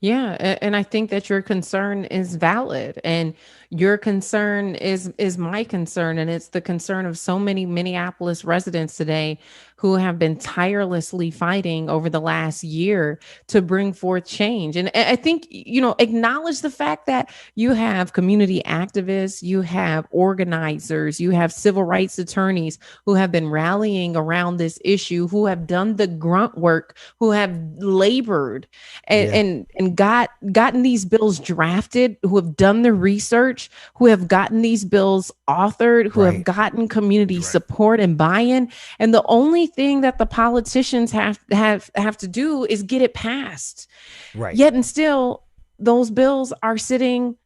Yeah, and I think that your concern is valid, and your concern is my concern, and it's the concern of so many Minneapolis residents today who have been tirelessly fighting over the last year to bring forth change. And I think, acknowledge the fact that you have community activists, you have organizers, you have civil rights attorneys who have been rallying around this issue, who have done the grunt work, who have labored and gotten these bills drafted, who have done the research, who have gotten these bills authored, who have gotten community support and buy-in. And the only thing that the politicians have to do is get it passed. Right. Yet and still, those bills are sitting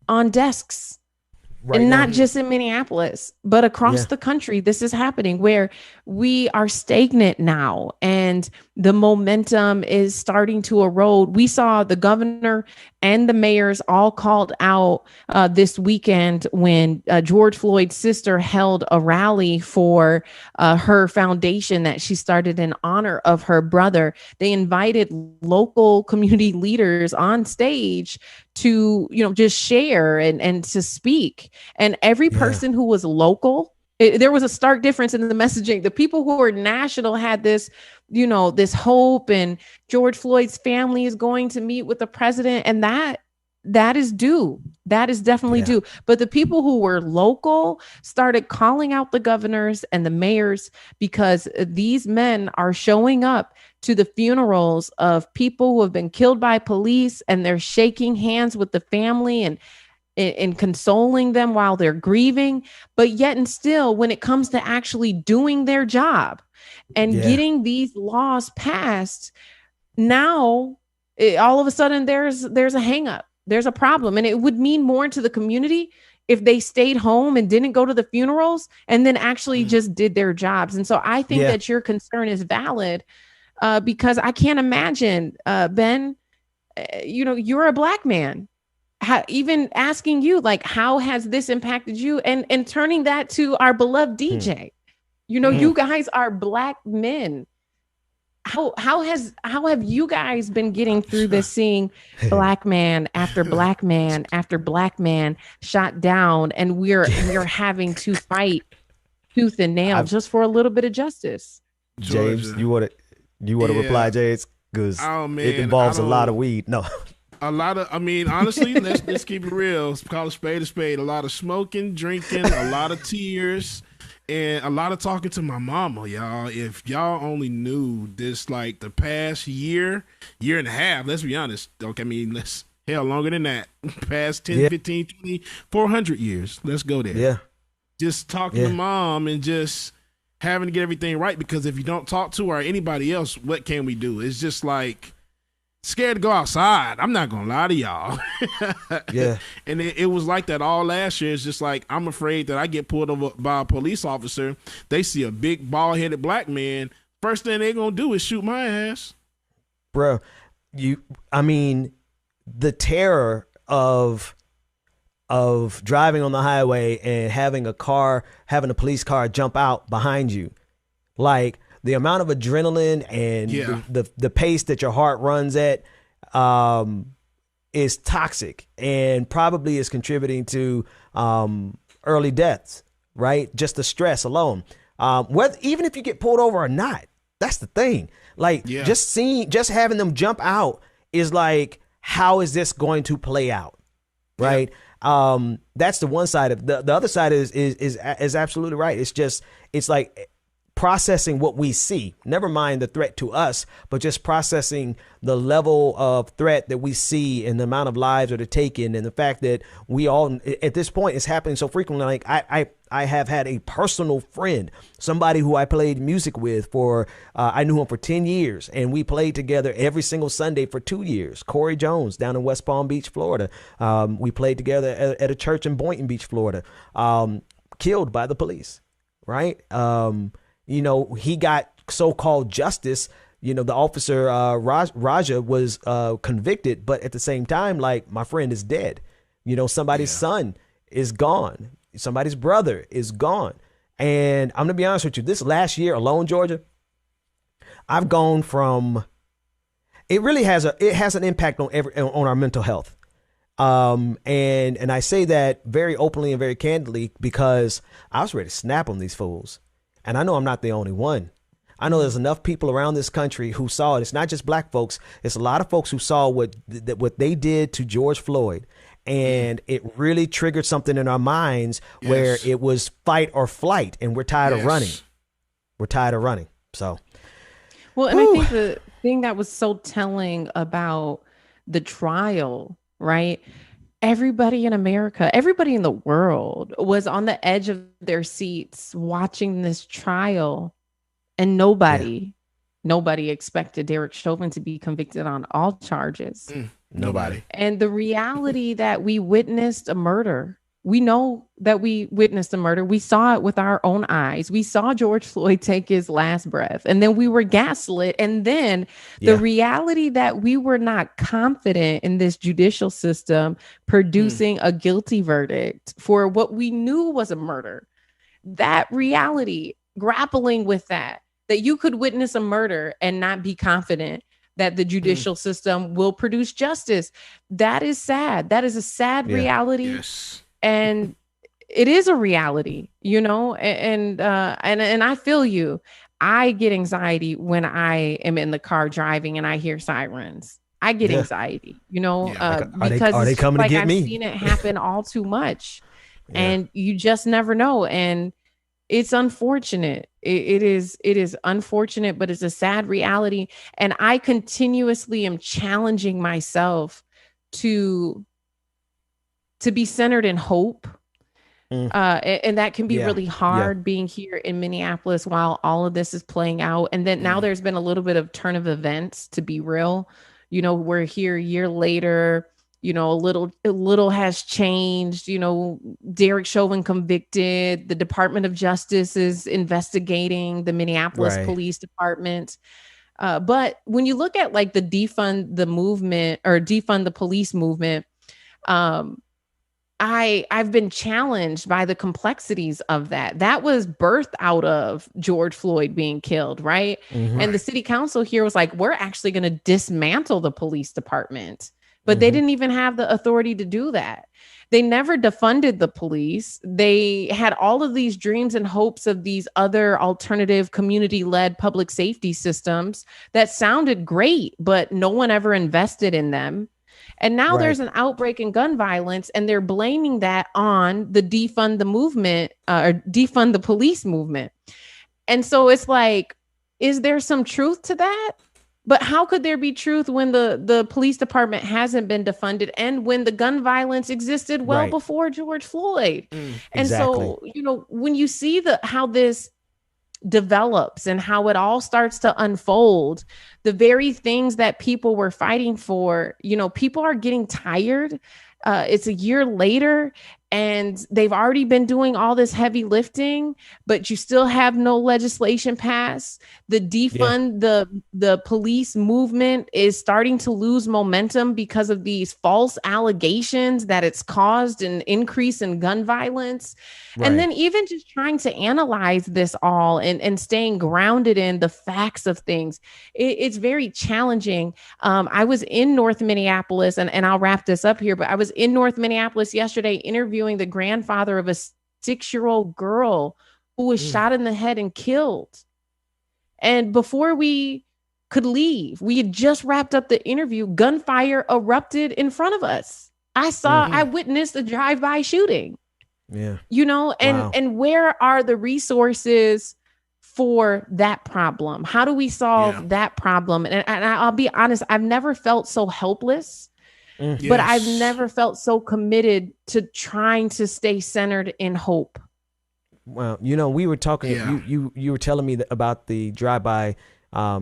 on desks. And not just in Minneapolis, but across the country. This is happening where we are stagnant now, and the momentum is starting to erode. We saw the governor and the mayors all called out this weekend when George Floyd's sister held a rally for her foundation that she started in honor of her brother. They invited local community leaders on stage to, just share and to speak. And every person who was local, there was a stark difference in the messaging. The people who were national had this, this hope, and George Floyd's family is going to meet with the president, and that is due. That is definitely due. But the people who were local started calling out the governors and the mayors, because these men are showing up to the funerals of people who have been killed by police, and they're shaking hands with the family and consoling them while they're grieving. But yet and still, when it comes to actually doing their job and getting these laws passed, now all of a sudden there's a hang up. There's a problem. And it would mean more to the community if they stayed home and didn't go to the funerals and then actually just did their jobs. And so I think that your concern is valid, because I can't imagine, Ben, you're a black man. Even asking you, like, how has this impacted you? And turning that to our beloved DJ. You guys are black men. How have you guys been getting through this, seeing black man after black man after black man shot down, and we're having to fight tooth and nail just for a little bit of justice? James, you want to reply, James? Because it involves a lot of weed. No. A lot of, honestly, let's keep it real. Call a spade a spade. A lot of smoking, drinking, a lot of tears, and a lot of talking to my mama, y'all. If y'all only knew this, like, the past year and a half, let's be honest. Okay, longer than that. Past 10, 15, 20, 400 years. Let's go there. Yeah. Just talking to mom and just having to get everything right, because if you don't talk to her or anybody else, what can we do? It's just like, scared to go outside. I'm not gonna lie to y'all. And it was like that all last year. It's just like, I'm afraid that I get pulled over by a police officer. They see a big bald-headed black man. First thing they're gonna do is shoot my ass. Bro, the terror of driving on the highway and having a police car jump out behind you, like, the amount of adrenaline and the pace that your heart runs at is toxic, and probably is contributing to early deaths, right? Just the stress alone. Even if you get pulled over or not, that's the thing. Like, just having them jump out is like, how is this going to play out, right? That's the one side of the other side is absolutely right. It's like processing what we see, never mind the threat to us, but just processing the level of threat that we see and the amount of lives that are taken, and the fact that we all, at this point, it's happening so frequently. Like I have had a personal friend, somebody who I played music with for, I knew him for 10 years, and we played together every single Sunday for 2 years. Corey Jones down in West Palm Beach, Florida. We played together at a church in Boynton Beach, Florida. Killed by the police, right? You know, he got so-called justice. You know, the officer, Raja, was convicted, but at the same time, like, my friend is dead. You know, somebody's son is gone. Somebody's brother is gone. And I'm going to be honest with you, this last year alone, Georgia, I've gone from, it really has an impact on our mental health. And I say that very openly and very candidly because I was ready to snap on these fools. And I know I'm not the only one. I know there's enough people around this country who saw it. It's not just black folks. It's a lot of folks who saw what they did to George Floyd. And it really triggered something in our minds where it was fight or flight. And we're tired of running. We're tired of running. So. Well, and I think the thing that was so telling about the trial, right? Everybody in America, everybody in the world was on the edge of their seats watching this trial, and nobody expected Derek Chauvin to be convicted on all charges. Nobody. And the reality that we witnessed a murder, we know that we witnessed a murder. We saw it with our own eyes. We saw George Floyd take his last breath, and then we were gaslit. And then the reality that we were not confident in this judicial system producing a guilty verdict for what we knew was a murder. That reality, grappling with that you could witness a murder and not be confident that the judicial system will produce justice. That is sad. That is a sad reality. Yes. And it is a reality, you know, and I feel you. I get anxiety when I am in the car driving and I hear sirens. I get anxiety, you know, because are they coming to get me? I've seen it happen all too much, and you just never know. And it's unfortunate. It is unfortunate, but it's a sad reality. And I continuously am challenging myself to be centered in hope. And that can be really hard being here in Minneapolis while all of this is playing out. And then now there's been a little bit of turn of events, to be real. You know, we're here a year later, you know, a little has changed. You know, Derek Chauvin convicted. The Department of Justice is investigating the Minneapolis Police Department. But when you look at like the defund the movement or defund the police movement, I've been challenged by the complexities of that. That was birthed out of George Floyd being killed, right? And the city council here was like, we're actually going to dismantle the police department. But they didn't even have the authority to do that. They never defunded the police. They had all of these dreams and hopes of these other alternative community-led public safety systems that sounded great, but no one ever invested in them. And now there's an outbreak in gun violence, and they're blaming that on the defund the movement or defund the police movement. And so it's like, is there some truth to that? But how could there be truth when the police department hasn't been defunded and when the gun violence existed well before George Floyd? And so, you know, when you see how this develops and how it all starts to unfold, the very things that people were fighting for, you know, people are getting tired. It's a year later and they've already been doing all this heavy lifting, but you still have no legislation passed. The defund the police movement is starting to lose momentum because of these false allegations that it's caused an increase in gun violence. And then even just trying to analyze this all and staying grounded in the facts of things, it's very challenging. I was in North Minneapolis, and I'll wrap this up here, but I was in North Minneapolis yesterday interviewing the grandfather of a 6-year-old girl who was shot in the head and killed. And before we could leave, we had just wrapped up the interview, gunfire erupted in front of us. I witnessed a drive-by shooting. You know, and where are the resources for that problem? How do we solve that problem? And I'll be honest, I've never felt so helpless, but I've never felt so committed to trying to stay centered in hope. Well, we were talking, you were telling me about the drive-by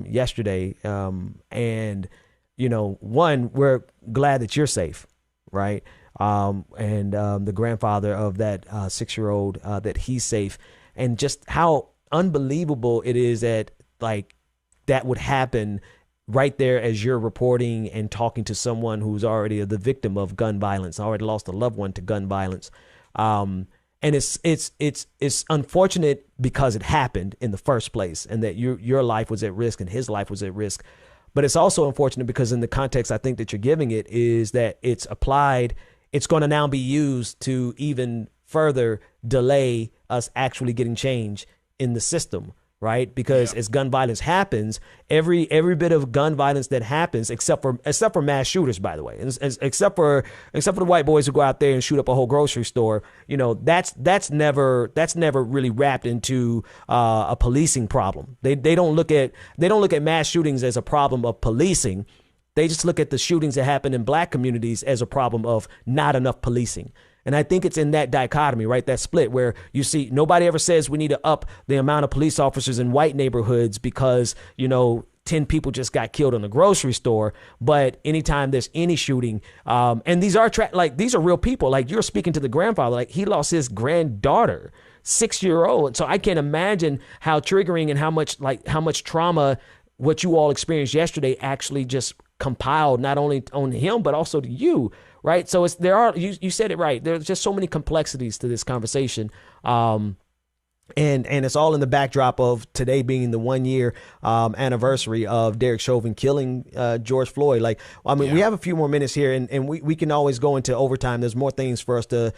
yesterday. And, one, we're glad that you're safe, right? And the grandfather of that 6-year-old, that he's safe. And just how unbelievable it is that that would happen right there as you're reporting and talking to someone who's already the victim of gun violence, already lost a loved one to gun violence. And it's unfortunate because it happened in the first place, and that your life was at risk and his life was at risk. But it's also unfortunate because in the context I think that you're giving it is that it's applied. It's going to now be used to even further delay us actually getting change in the system, right? Because as gun violence happens, every bit of gun violence that happens, except for mass shooters, by the way, and except for the white boys who go out there and shoot up a whole grocery store, that's never really wrapped into a policing problem. They don't look at mass shootings as a problem of policing. They just look at the shootings that happen in black communities as a problem of not enough policing. And I think it's in that dichotomy, right? That split where you see nobody ever says we need to up the amount of police officers in white neighborhoods because, 10 people just got killed in a grocery store. But anytime there's any shooting, and these are these are real people. Like you're speaking to the grandfather, like he lost his granddaughter, 6-year-old. So I can't imagine how triggering and how much trauma what you all experienced yesterday actually just compiled not only on him, but also to you. Right. So you said it right. There's just so many complexities to this conversation. And it's all in the backdrop of today being the 1-year anniversary of Derek Chauvin killing George Floyd. We have a few more minutes here and we can always go into overtime. There's more things for us to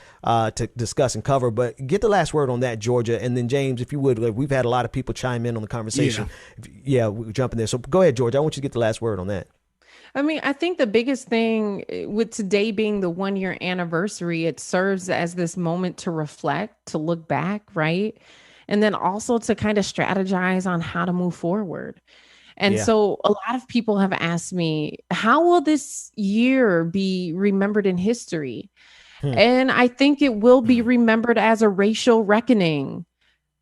discuss and cover, but get the last word on that, Georgia. And then James, if you would, we've had a lot of people chime in on the conversation. We're jumping there. So go ahead, Georgia. I want you to get the last word on that. I mean, I think the biggest thing with today being the 1-year anniversary, it serves as this moment to reflect, to look back, right? And then also to kind of strategize on how to move forward. And so a lot of people have asked me, how will this year be remembered in history? And I think it will be remembered as a racial reckoning.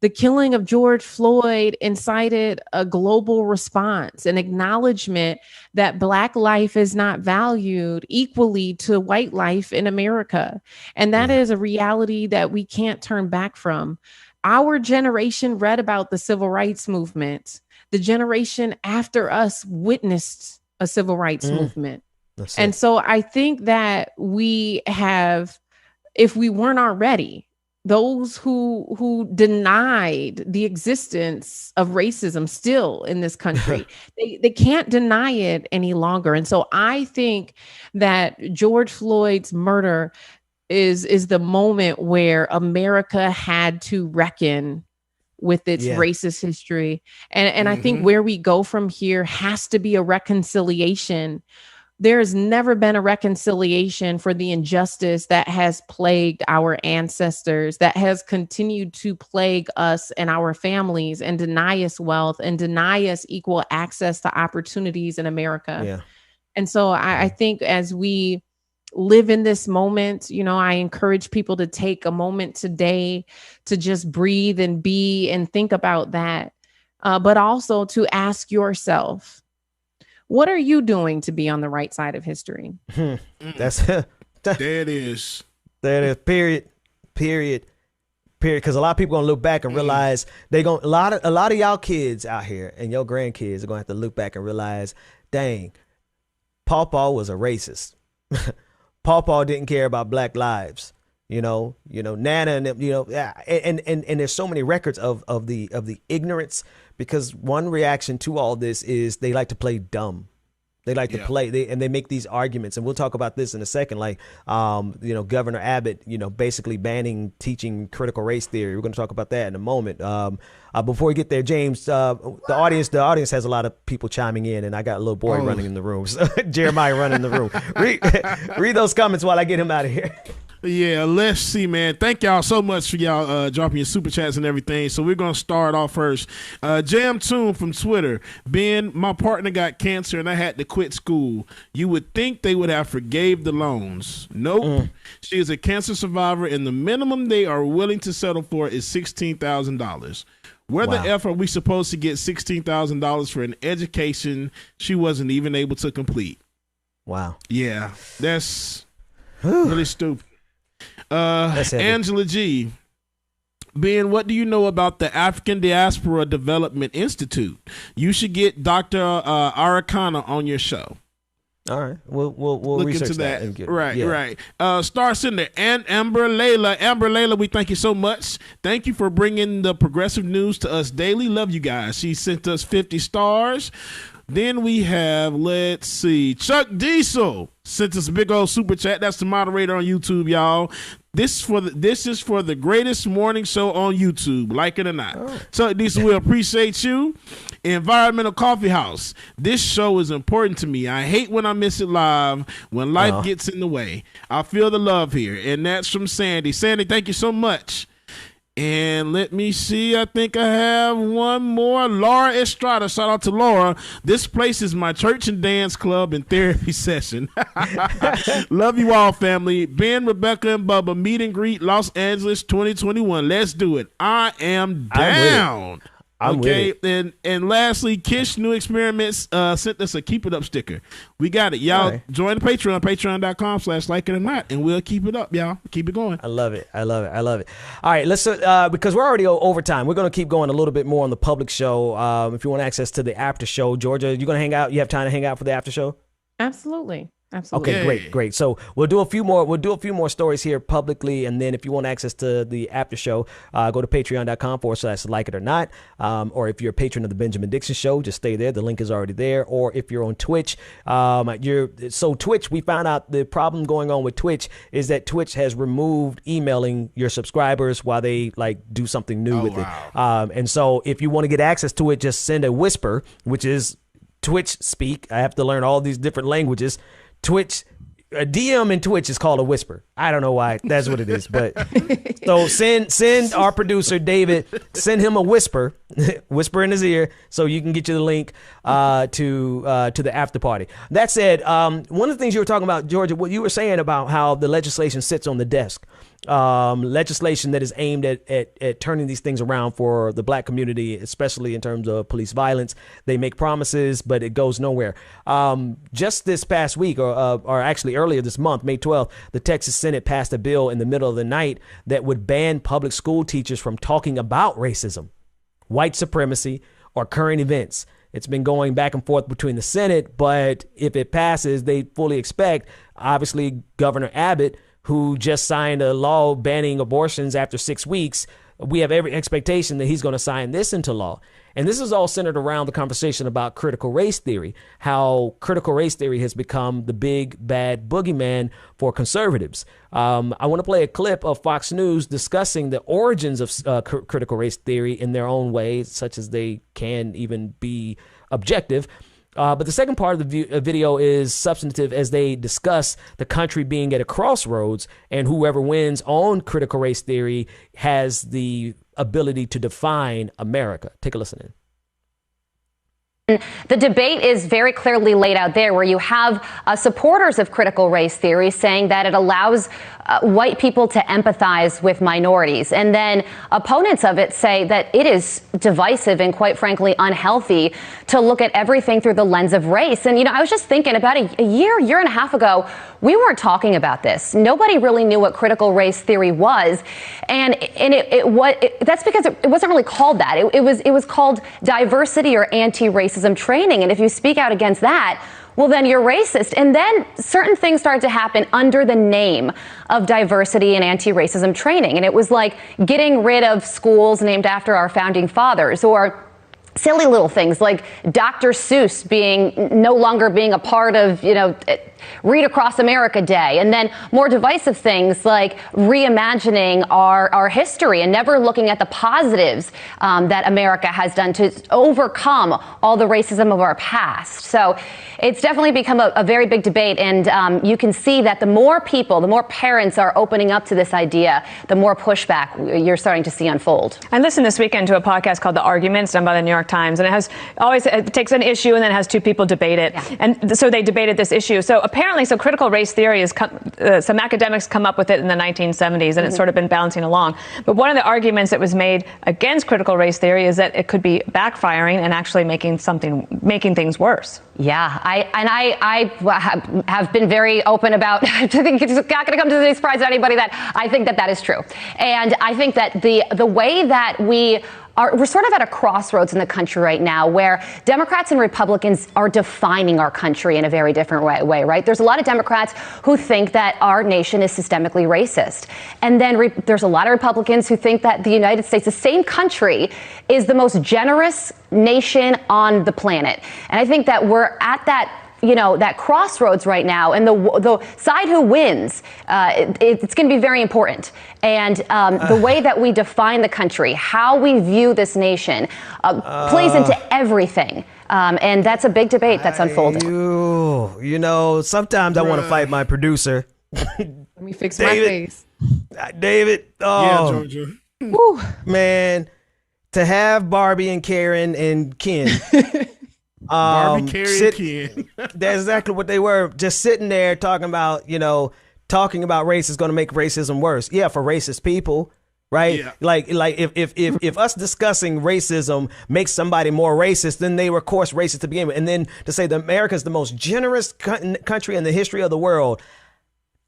The killing of George Floyd incited a global response, an acknowledgement that Black life is not valued equally to white life in America. And that is a reality that we can't turn back from. Our generation read about the civil rights movement. The generation after us witnessed a civil rights movement. And so I think that we have, if we weren't already, those who denied the existence of racism still in this country, they can't deny it any longer. And so I think that George Floyd's murder is the moment where America had to reckon with its racist history. And I think where we go from here has to be a reconciliation. There's never been a reconciliation for the injustice that has plagued our ancestors, that has continued to plague us and our families and deny us wealth and deny us equal access to opportunities in America. And so I think as we live in this moment, I encourage people to take a moment today to just breathe and be and think about that, but also to ask yourself, what are you doing to be on the right side of history? That's there it is. There it is. Period. Because a lot of people gonna look back and realize a lot of y'all kids out here and your grandkids are gonna have to look back and realize, dang, Pawpaw was a racist. Pawpaw didn't care about Black lives. Nana and and there's so many records of the ignorance. Because one reaction to all this is they like to play dumb. They like to play, they make these arguments, and we'll talk about this in a second. Governor Abbott, basically banning teaching critical race theory. We're going to talk about that in a moment. Before we get there, James, the audience has a lot of people chiming in, and I got a little boy running in the room. So Jeremiah running in the room. Read those comments while I get him out of here. Yeah, let's see, man. Thank y'all so much for y'all dropping your super chats and everything. So we're going to start off first. Jam Tune from Twitter. Ben, my partner got cancer and I had to quit school. You would think they would have forgave the loans. Nope. She is a cancer survivor and the minimum they are willing to settle for is $16,000. Where the F are we supposed to get $16,000 for an education she wasn't even able to complete? Wow. Yeah, that's really stupid. Angela G. Ben, what do you know about the African Diaspora Development Institute? You should get Dr. Arakana on your show. All right, we'll look research into that. and get, Right. Star Cinder and Amber Layla, we thank you so much. Thank you for bringing the progressive news to us daily. Love you guys. She sent us 50 stars. Then we have, let's see, Chuck Diesel sent us a big old super chat. That's the moderator on YouTube, y'all. This is for the greatest morning show on YouTube, like it or not. Chuck Diesel, we appreciate you. Environmental Coffee House. This show is important to me. I hate when I miss it live, when life gets in the way. I feel the love here. And that's from Sandy. Sandy, thank you so much. And let me see. I think I have one more. Laura Estrada. Shout out to Laura. This place is my church and dance club and therapy session. Love you all, family. Ben, Rebecca, and Bubba. Meet and greet Los Angeles 2021. Let's do it. I am down. I'm with it. And lastly, Kish New Experiments sent us a Keep It Up sticker. We got it. Y'all join the Patreon, patreon.com/like it or not, and we'll keep it up, y'all. Keep it going. I love it. All right, let's because we're already over time. We're going to keep going a little bit more on the public show. If you want access to the after show, Georgia, you're going to hang out? You have time to hang out for the after show? Absolutely. Okay, great. So we'll do a few more stories here publicly, and then if you want access to the after show, go to patreon.com/like it or not. Or if you're a patron of the Benjamin Dixon Show, just stay there. The link is already there. Or if you're on Twitch, Twitch, we found out the problem going on with Twitch is that Twitch has removed emailing your subscribers while they do something new with it. And so if you want to get access to it, just send a whisper, which is Twitch speak. I have to learn all these different languages. Twitch, a DM in Twitch is called a whisper. I don't know why. That's what it is. But so send our producer David, send him a whisper in his ear, so you can get you the link to the after party. That said, one of the things you were talking about, Georgia, what you were saying about how the legislation sits on the desk. Legislation that is aimed at turning these things around for the black community, especially in terms of police violence. They make promises, but it goes nowhere. Just this past week, or actually earlier this month, May 12th, the Texas Senate passed a bill in the middle of the night that would ban public school teachers from talking about racism, white supremacy, or current events. It's been going back and forth between the Senate, but if it passes, they fully expect, obviously, Governor Abbott, who just signed a law banning abortions after 6 weeks, we have every expectation that he's going to sign this into law. And this is all centered around the conversation about critical race theory, how critical race theory has become the big bad boogeyman for conservatives. I want to play a clip of Fox News discussing the origins of critical race theory in their own way, such as they can even be objective. But the second part of the video is substantive as they discuss the country being at a crossroads, and whoever wins on critical race theory has the ability to define America. Take a listen in. The debate is very clearly laid out there, where you have supporters of critical race theory saying that it allows white people to empathize with minorities. And then opponents of it say that it is divisive and, quite frankly, unhealthy to look at everything through the lens of race. And, I was just thinking about a year and a half ago, we weren't talking about this. Nobody really knew what critical race theory was. And that's because it wasn't really called that. It was called diversity or anti-racism training. And if you speak out against that, well, then you're racist. And then certain things started to happen under the name of diversity and anti-racism training. And it was like getting rid of schools named after our founding fathers, or silly little things like Dr. Seuss no longer being a part of, Read Across America Day, and then more divisive things like reimagining our history and never looking at the positives that America has done to overcome all the racism of our past. So it's definitely become a very big debate, and you can see that the more people, the more parents are opening up to this idea, the more pushback you're starting to see unfold. I listened this weekend to a podcast called The Arguments, done by the New York Times, and it takes an issue and then has two people debate it. Yeah. And so they debated this issue. So apparently, critical race theory is some academics come up with it in the 1970s, and it's sort of been bouncing along. But one of the arguments that was made against critical race theory is that it could be backfiring and actually making things worse. Yeah, I have been very open about. I think it's not going to come to any surprise to anybody that I think that is true, and I think that the way that we're sort of at a crossroads in the country right now where Democrats and Republicans are defining our country in a very different way, right? There's a lot of Democrats who think that our nation is systemically racist. And then there's a lot of Republicans who think that the United States, the same country, is the most generous nation on the planet. And I think that we're at that crossroads right now, and the side who wins, it's going to be very important. And the way that we define the country, how we view this nation, plays into everything. And that's a big debate that's unfolding. Sometimes I want to fight my producer. Let me fix my face. David. Yeah, Georgia. Woo, man, to have Barbie and Karen and Ken. Barbie, Carrie, Ken. That's exactly what they were. Just sitting there talking about race is going to make racism worse. Yeah, for racist people, right? Yeah. Like if us discussing racism makes somebody more racist, then they were, of course, racist to begin with. And then to say that America is the most generous country in the history of the world,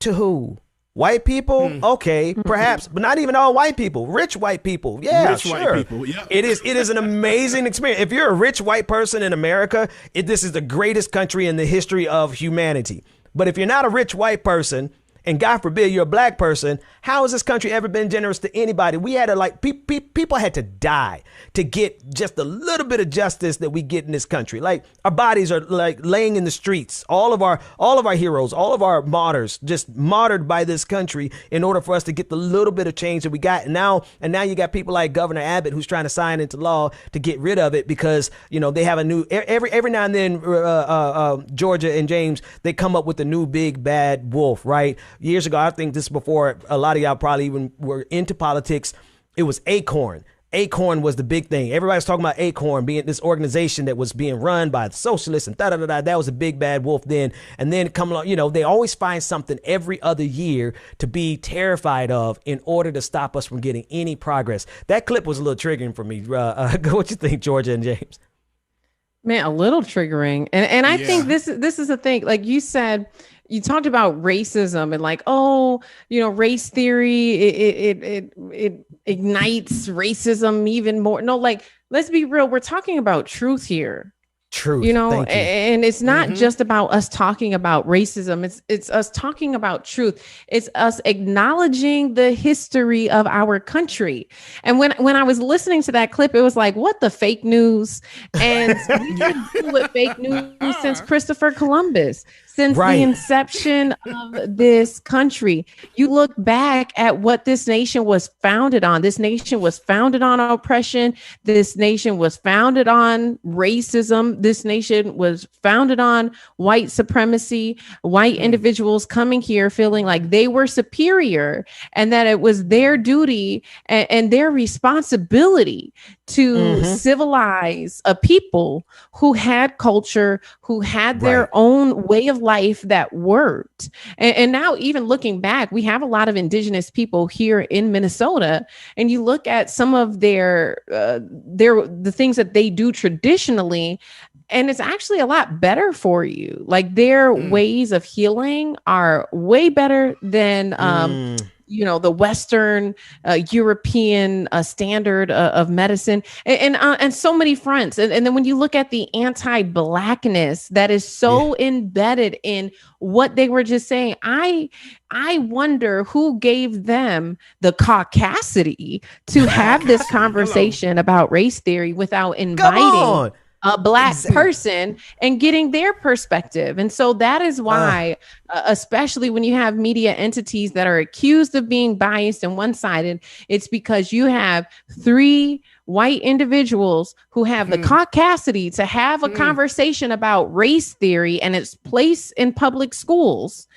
to who? White people? Okay, perhaps, but not even all white people. Rich white people. Yeah, rich sure. White people. Yeah. It is an amazing experience. If you're a rich white person in America, this is the greatest country in the history of humanity. But if you're not a rich white person, and God forbid you're a black person, how has this country ever been generous to anybody? We had to people had to die to get just a little bit of justice that we get in this country. Like our bodies are like laying in the streets. All of our heroes, all of our martyrs, just martyred by this country in order for us to get the little bit of change that we got. And now you got people like Governor Abbott who's trying to sign into law to get rid of it because they have a new every now and then Georgia and James, they come up with a new big bad wolf, right? Years ago, I think this before a lot of y'all probably even were into politics, it was Acorn. Acorn was the big thing. Everybody's talking about Acorn being this organization that was being run by the socialists and da-da-da-da. That was a big bad wolf then. And then come along, they always find something every other year to be terrified of in order to stop us from getting any progress. That clip was a little triggering for me. What you think, Georgia and James? Man, a little triggering. And I think this is the thing. Like you said, you talked about racism and race theory, it ignites racism even more. No, let's be real. We're talking about truth here. Truth. And it's not just about us talking about racism. It's us talking about truth. It's us acknowledging the history of our country. And when I was listening to that clip, it was like, what the fake news? And we've been dealing with fake news since Christopher Columbus. Since the inception of this country, you look back at what this nation was founded on. This nation was founded on oppression. This nation was founded on racism. This nation was founded on white supremacy, white individuals coming here feeling like they were superior and that it was their duty and their responsibility to civilize a people who had culture, who had their own way of life that worked. And now, even looking back, we have a lot of indigenous people here in Minnesota, and you look at some of the things that they do traditionally, and it's actually a lot better for you. Like their ways of healing are way better than the Western European standard of medicine, and so many fronts. And then when you look at the anti-Blackness that is so embedded in what they were just saying, I wonder who gave them the caucasity to have this conversation about race theory without inviting a Black person and getting their perspective. And so that is why, especially when you have media entities that are accused of being biased and one-sided, it's because you have 3 white individuals who have the caucasity to have a conversation about race theory and its place in public schools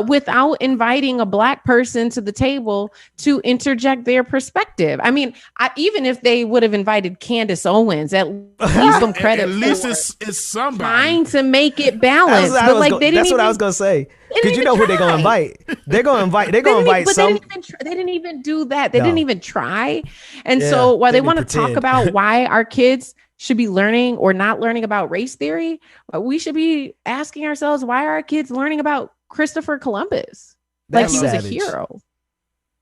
without inviting a Black person to the table to interject their perspective. I mean, even if they would have invited Candace Owens, at least some credit. At least it's somebody trying to make it balanced. That's what I was gonna say. Because you know who they're gonna invite. They're gonna invite some. They didn't even do that. They didn't even try. And so while they want to talk about why our kids should be learning or not learning about race theory, we should be asking ourselves, why are our kids learning about Christopher Columbus? Like he was a hero.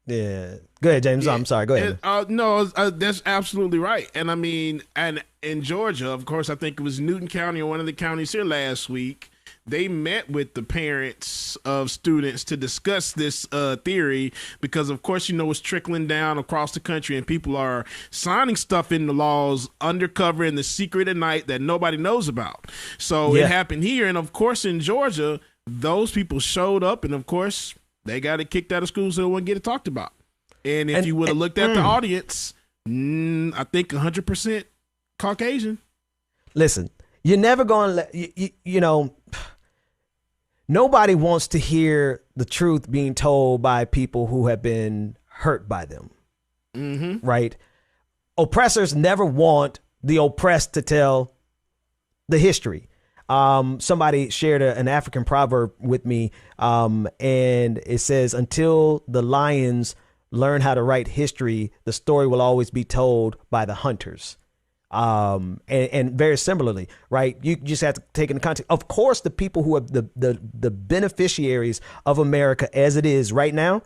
Yeah. Go ahead, James. I'm sorry. Go ahead. No, that's absolutely right. And I mean, and in Georgia, of course, I think it was Newton County or one of the counties here last week, they met with the parents of students to discuss this theory because, of course, it's trickling down across the country and people are signing stuff in the laws undercover in the secret at night that nobody knows about. So it happened here. And, of course, in Georgia, those people showed up and, of course, they got it kicked out of school so they wouldn't get it talked about. And if you would have looked at the audience, I think 100% Caucasian. Listen, you're never going to let, nobody wants to hear the truth being told by people who have been hurt by them. Right? Oppressors never want the oppressed to tell the history. Somebody shared an African proverb with me, and it says, until the lions learn how to write history, the story will always be told by the hunters. And very similarly, right? You just have to take into context. Of course, the people who are the beneficiaries of America as it is right now,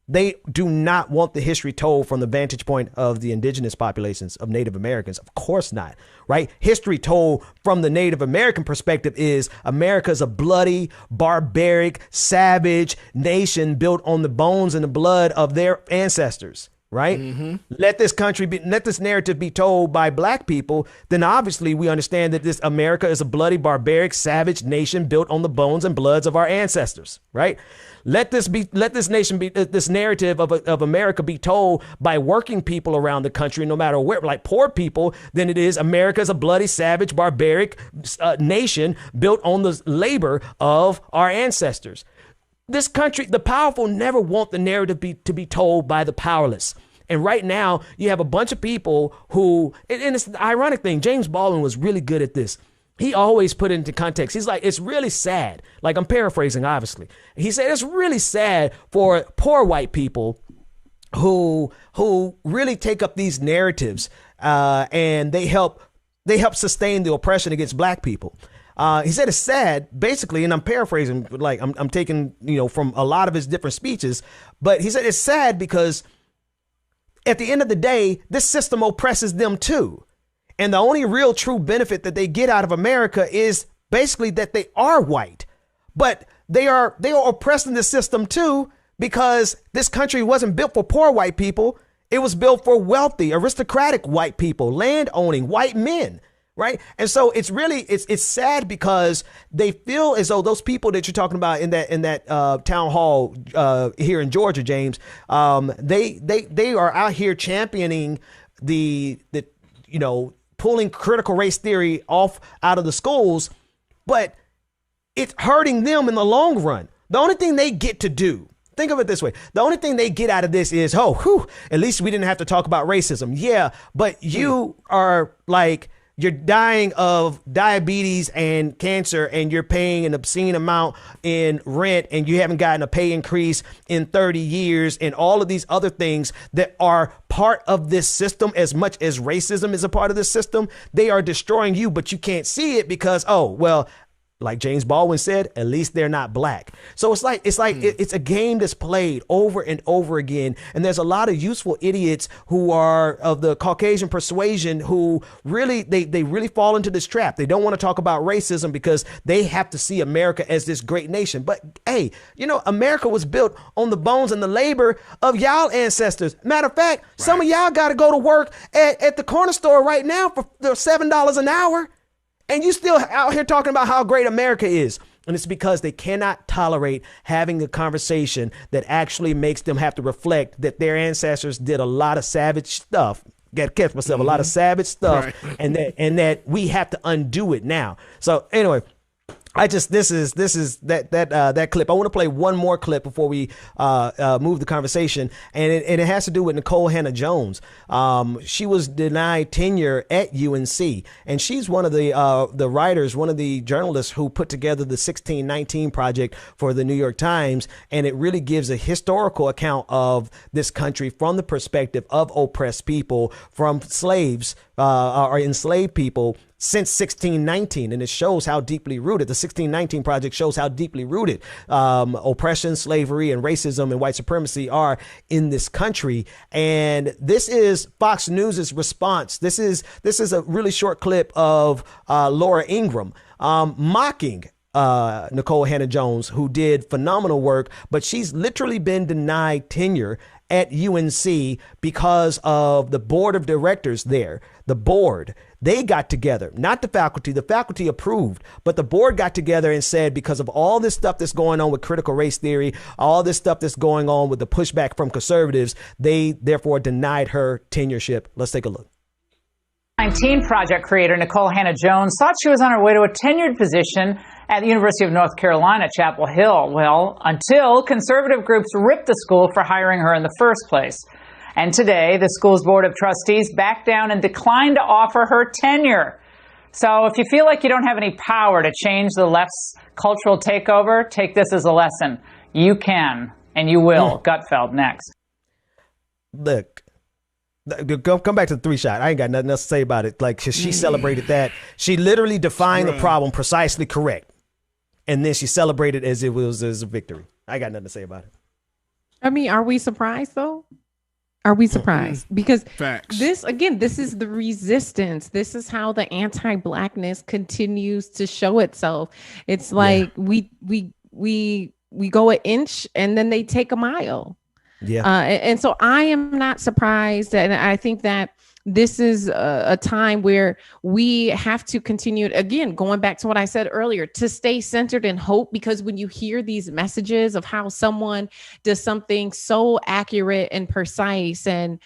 they do not want the history told from the vantage point of the indigenous populations of Native Americans. Of course not, right? History told from the Native American perspective is America is a bloody, barbaric, savage nation built on the bones and the blood of their ancestors. Right? Let this narrative be told by Black people, then obviously we understand that this America is a bloody, barbaric, savage nation built on the bones and bloods of our ancestors. Right? Let this narrative of America be told by working people around the country, no matter where, like poor people, then it is America is a bloody, savage, barbaric nation built on the labor of our ancestors. This country, the powerful never want the narrative to be told by the powerless. And right now, you have a bunch of people who, and it's the ironic thing, James Baldwin was really good at this. He always put it into context. He's like, it's really sad. Like, I'm paraphrasing, obviously. He said, it's really sad for poor white people who really take up these narratives and they help sustain the oppression against Black people. He said it's sad, basically, and I'm paraphrasing, like I'm taking, from a lot of his different speeches, but he said it's sad because at the end of the day, this system oppresses them too. And the only real true benefit that they get out of America is basically that they are white, but they are oppressing the system too, because this country wasn't built for poor white people. It was built for wealthy, aristocratic white people, land owning white men. Right. And so it's really it's sad because they feel as though those people that you're talking about in that town hall here in Georgia, James, they are out here championing the pulling critical race theory out of the schools. But it's hurting them in the long run. The only thing they get to do, think of it this way. The only thing they get out of this is, at least we didn't have to talk about racism. Yeah, but you are like, you're dying of diabetes and cancer and you're paying an obscene amount in rent and you haven't gotten a pay increase in 30 years and all of these other things that are part of this system. As much as racism is a part of this system, they are destroying you, but you can't see it because, like James Baldwin said, at least they're not black. So it's a game that's played over and over again. And there's a lot of useful idiots who are of the Caucasian persuasion who really, they really fall into this trap. They don't want to talk about racism because they have to see America as this great nation. But hey, America was built on the bones and the labor of y'all ancestors. Matter of fact, some of y'all got to go to work at the corner store right now for $7 an hour. And you still out here talking about how great America is. And it's because they cannot tolerate having a conversation that actually makes them have to reflect that their ancestors did a lot of savage stuff. Got to catch myself, a lot of savage stuff, and that we have to undo it now. So anyway, this is that clip. I want to play one more clip before we move the conversation, and it has to do with Nicole Hannah-Jones. She was denied tenure at UNC, and she's one of the writers, one of the journalists who put together the 1619 Project for the New York Times, and it really gives a historical account of this country from the perspective of oppressed people, from slaves or enslaved people since 1619, and it shows how deeply rooted the 1619 Project shows how deeply rooted oppression, slavery, and racism and white supremacy are in this country. And this is Fox News's response. This is a really short clip of Laura Ingraham mocking Nicole Hannah-Jones, who did phenomenal work, but she's literally been denied tenure at UNC because of the board of directors there. The board, they got together, not the faculty approved, but the board got together and said, because of all this stuff that's going on with critical race theory, all this stuff that's going on with the pushback from conservatives, they therefore denied her tenureship. Let's take a look. 19 Project creator Nicole Hannah-Jones thought she was on her way to a tenured position at the University of North Carolina, Chapel Hill. Well, until conservative groups ripped the school for hiring her in the first place. And today, the school's board of trustees backed down and declined to offer her tenure. So if you feel like you don't have any power to change the left's cultural takeover, take this as a lesson. You can, and you will. Gutfeld next. Look. Come back to the 3-shot. I ain't got nothing else to say about it. Like, she celebrated that. She literally defined the problem precisely correct. And then she celebrated as it was as a victory. I got nothing to say about it. I mean, are we surprised though? Are we surprised? Because Facts. this is the resistance. This is how the anti-blackness continues to show itself. It's like we go an inch and then they take a mile. Yeah. And so I am not surprised. And I think that this is a time where we have to continue, again, going back to what I said earlier, to stay centered in hope, because when you hear these messages of how someone does something so accurate and precise and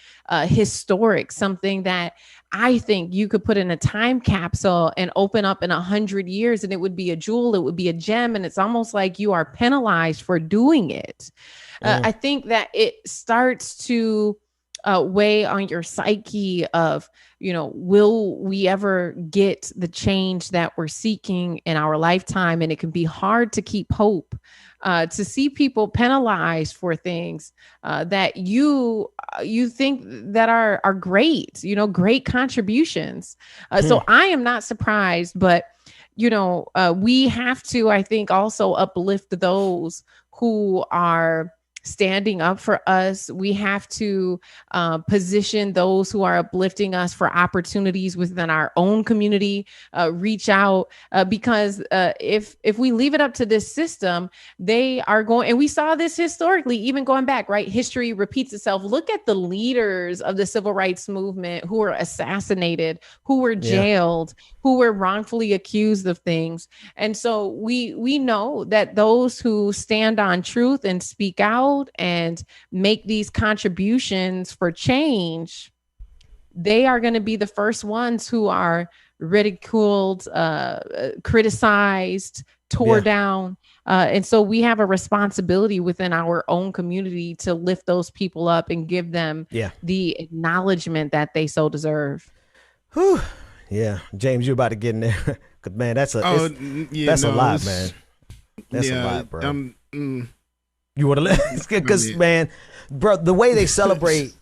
historic, something that I think you could put in a time capsule and open up in 100 years and it would be a jewel, it would be a gem. And it's almost like you are penalized for doing it. I think that it starts to weigh on your psyche of, will we ever get the change that we're seeking in our lifetime? And it can be hard to keep hope, to see people penalized for things that you think that are great, great contributions. So I am not surprised, but we have to, I think, also uplift those who are standing up for us. We have to position those who are uplifting us for opportunities within our own community, reach out, because if we leave it up to this system, they are going, and we saw this historically, even going back, right? History repeats itself. Look at the leaders of the civil rights movement who were assassinated, who were jailed, who were wrongfully accused of things. And so we know that those who stand on truth and speak out and make these contributions for change, they are going to be the first ones who are ridiculed, criticized, tore down. And so we have a responsibility within our own community to lift those people up and give them the acknowledgement that they so deserve. Whew. Yeah. James, you're about to get in there. Cause man, that's a lot, man. That's a lot, bro. You want to let, because man, bro, the way they celebrate,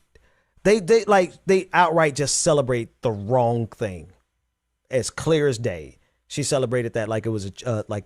they outright just celebrate the wrong thing, as clear as day. She celebrated that like it was like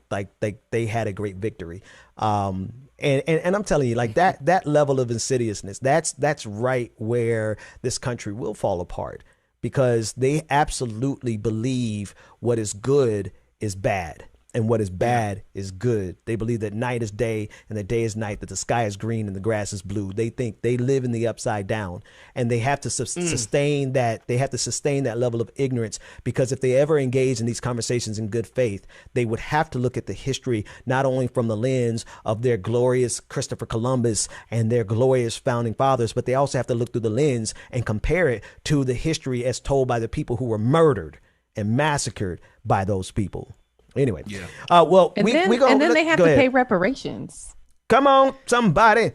they had a great victory. And I'm telling you, like that level of insidiousness, that's right where this country will fall apart, because they absolutely believe what is good is bad and what is bad is good. They believe that night is day and that day is night, that the sky is green and the grass is blue. They think they live in the upside down, and they have to sustain that. They have to sustain that level of ignorance, because if they ever engage in these conversations in good faith, they would have to look at the history, not only from the lens of their glorious Christopher Columbus and their glorious founding fathers, but they also have to look through the lens and compare it to the history as told by the people who were murdered and massacred by those people. Anyway, well, and then they have to pay reparations. Come on, somebody.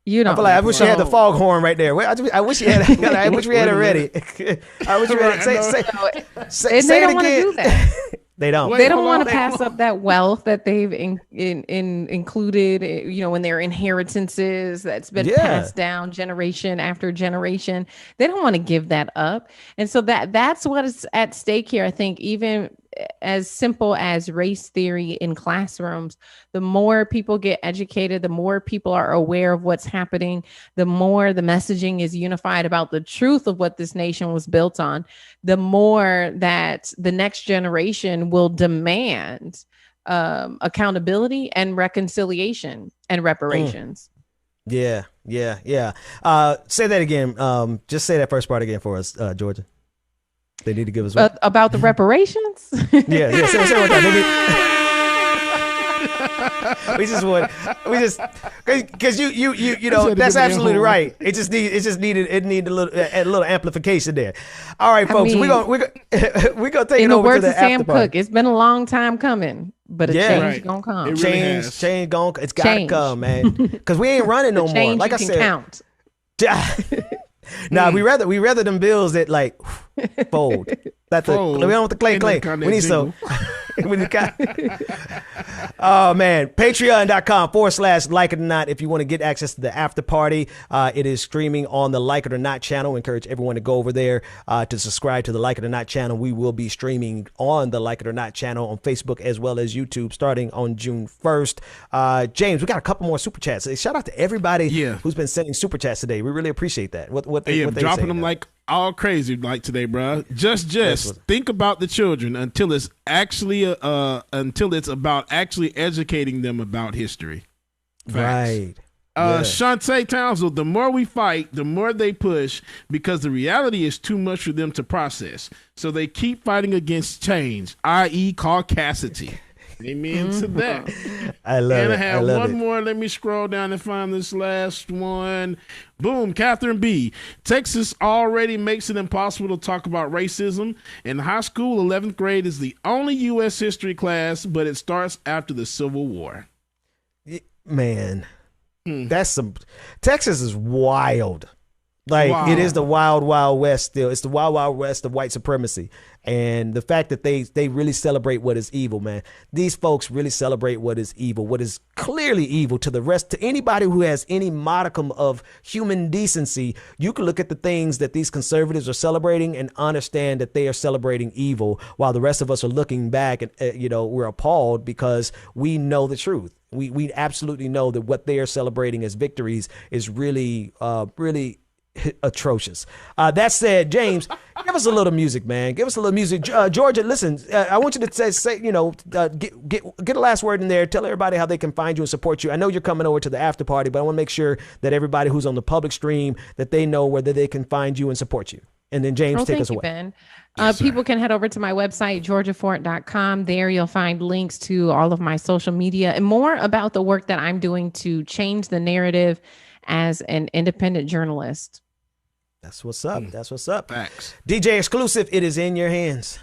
You know, I wish you had the foghorn right there. I wish you had. I wish we had it ready. I wish we had. Say they don't it want to again. do that. They don't. They don't want to pass up that wealth that they've included, you know, in their inheritances that's been passed down generation after generation. They don't want to give that up. And so that's what is at stake here. I think even as simple as race theory in classrooms, the more people get educated, the more people are aware of what's happening, the more the messaging is unified about the truth of what this nation was built on, the more that the next generation will demand accountability and reconciliation and reparations. Yeah. Say that again. Just say that first part again for us, Georgia. They need to give us about the reparations. Yeah. Say one time. Because you know that's absolutely right. It needed a little amplification there. All right, folks, we're gonna take it over to the after party. It's been a long time coming, but a change gonna come. Change gonna. It's gotta come, man. Because we ain't running no more. Like I said, count. Nah, we rather them bills that like fold. We don't want the clay. We need some. Oh man, patreon.com/like it or not if you want to get access to the after party. It is streaming on the Like It or Not channel. I encourage everyone to go over there to subscribe to the Like It or Not channel. We will be streaming on the Like It or Not channel on Facebook as well as YouTube starting on June 1st. James, we got a couple more super chats. Shout out to everybody who's been sending super chats today. We really appreciate that. What they dropping them like all crazy like today, bro. Just think about the children until it's actually about actually educating them about history. Facts. Right. Shantae Townsend, the more we fight, the more they push, because the reality is too much for them to process. So they keep fighting against change, i.e. caucasity. Amen to that. I love it. And I have one more. Let me scroll down and find this last one. Boom, Catherine B. Texas already makes it impossible to talk about racism. In high school, 11th grade is the only U.S. history class, but it starts after the Civil War. Man, that's some. Texas is wild. Like it is the wild, wild west still. It's the wild, wild west of white supremacy. And the fact that they really celebrate what is evil, man. These folks really celebrate what is evil, what is clearly evil to the rest, to anybody who has any modicum of human decency. You can look at the things that these conservatives are celebrating and understand that they are celebrating evil, while the rest of us are looking back and, we're appalled because we know the truth. We absolutely know that what they are celebrating as victories is really, really atrocious. That said, James, give us a little music, man. Give us a little music. Georgia, listen, I want you to say get a last word in there. Tell everybody how they can find you and support you. I know you're coming over to the after party, but I want to make sure that everybody who's on the public stream, that they know whether they can find you and support you. And then James, take us away. Ben. People can head over to my website, georgiafort.com. There you'll find links to all of my social media and more about the work that I'm doing to change the narrative as an independent journalist. That's what's up. That's what's up. Facts. DJ Exclusive, it is in your hands.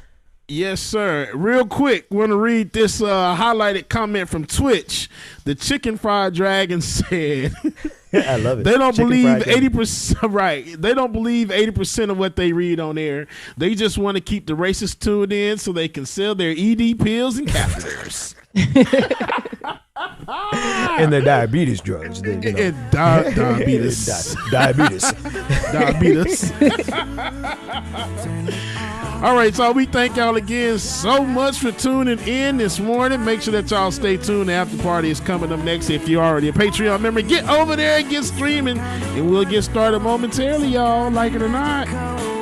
Yes, sir. Real quick, want to read this highlighted comment from Twitch. The Chicken Fried Dragon said, I love it. They don't believe 80%. Right. They don't believe 80% of what they read on air. They just want to keep the racists tuned in so they can sell their ED pills and catheters. And their diabetes drugs. Diabetes. Diabetes. Diabetes. All right, so we thank y'all again so much for tuning in this morning. Make sure that y'all stay tuned. The after party is coming up next. If you're already a Patreon member, get over there and get streaming, and we'll get started momentarily, y'all, like it or not.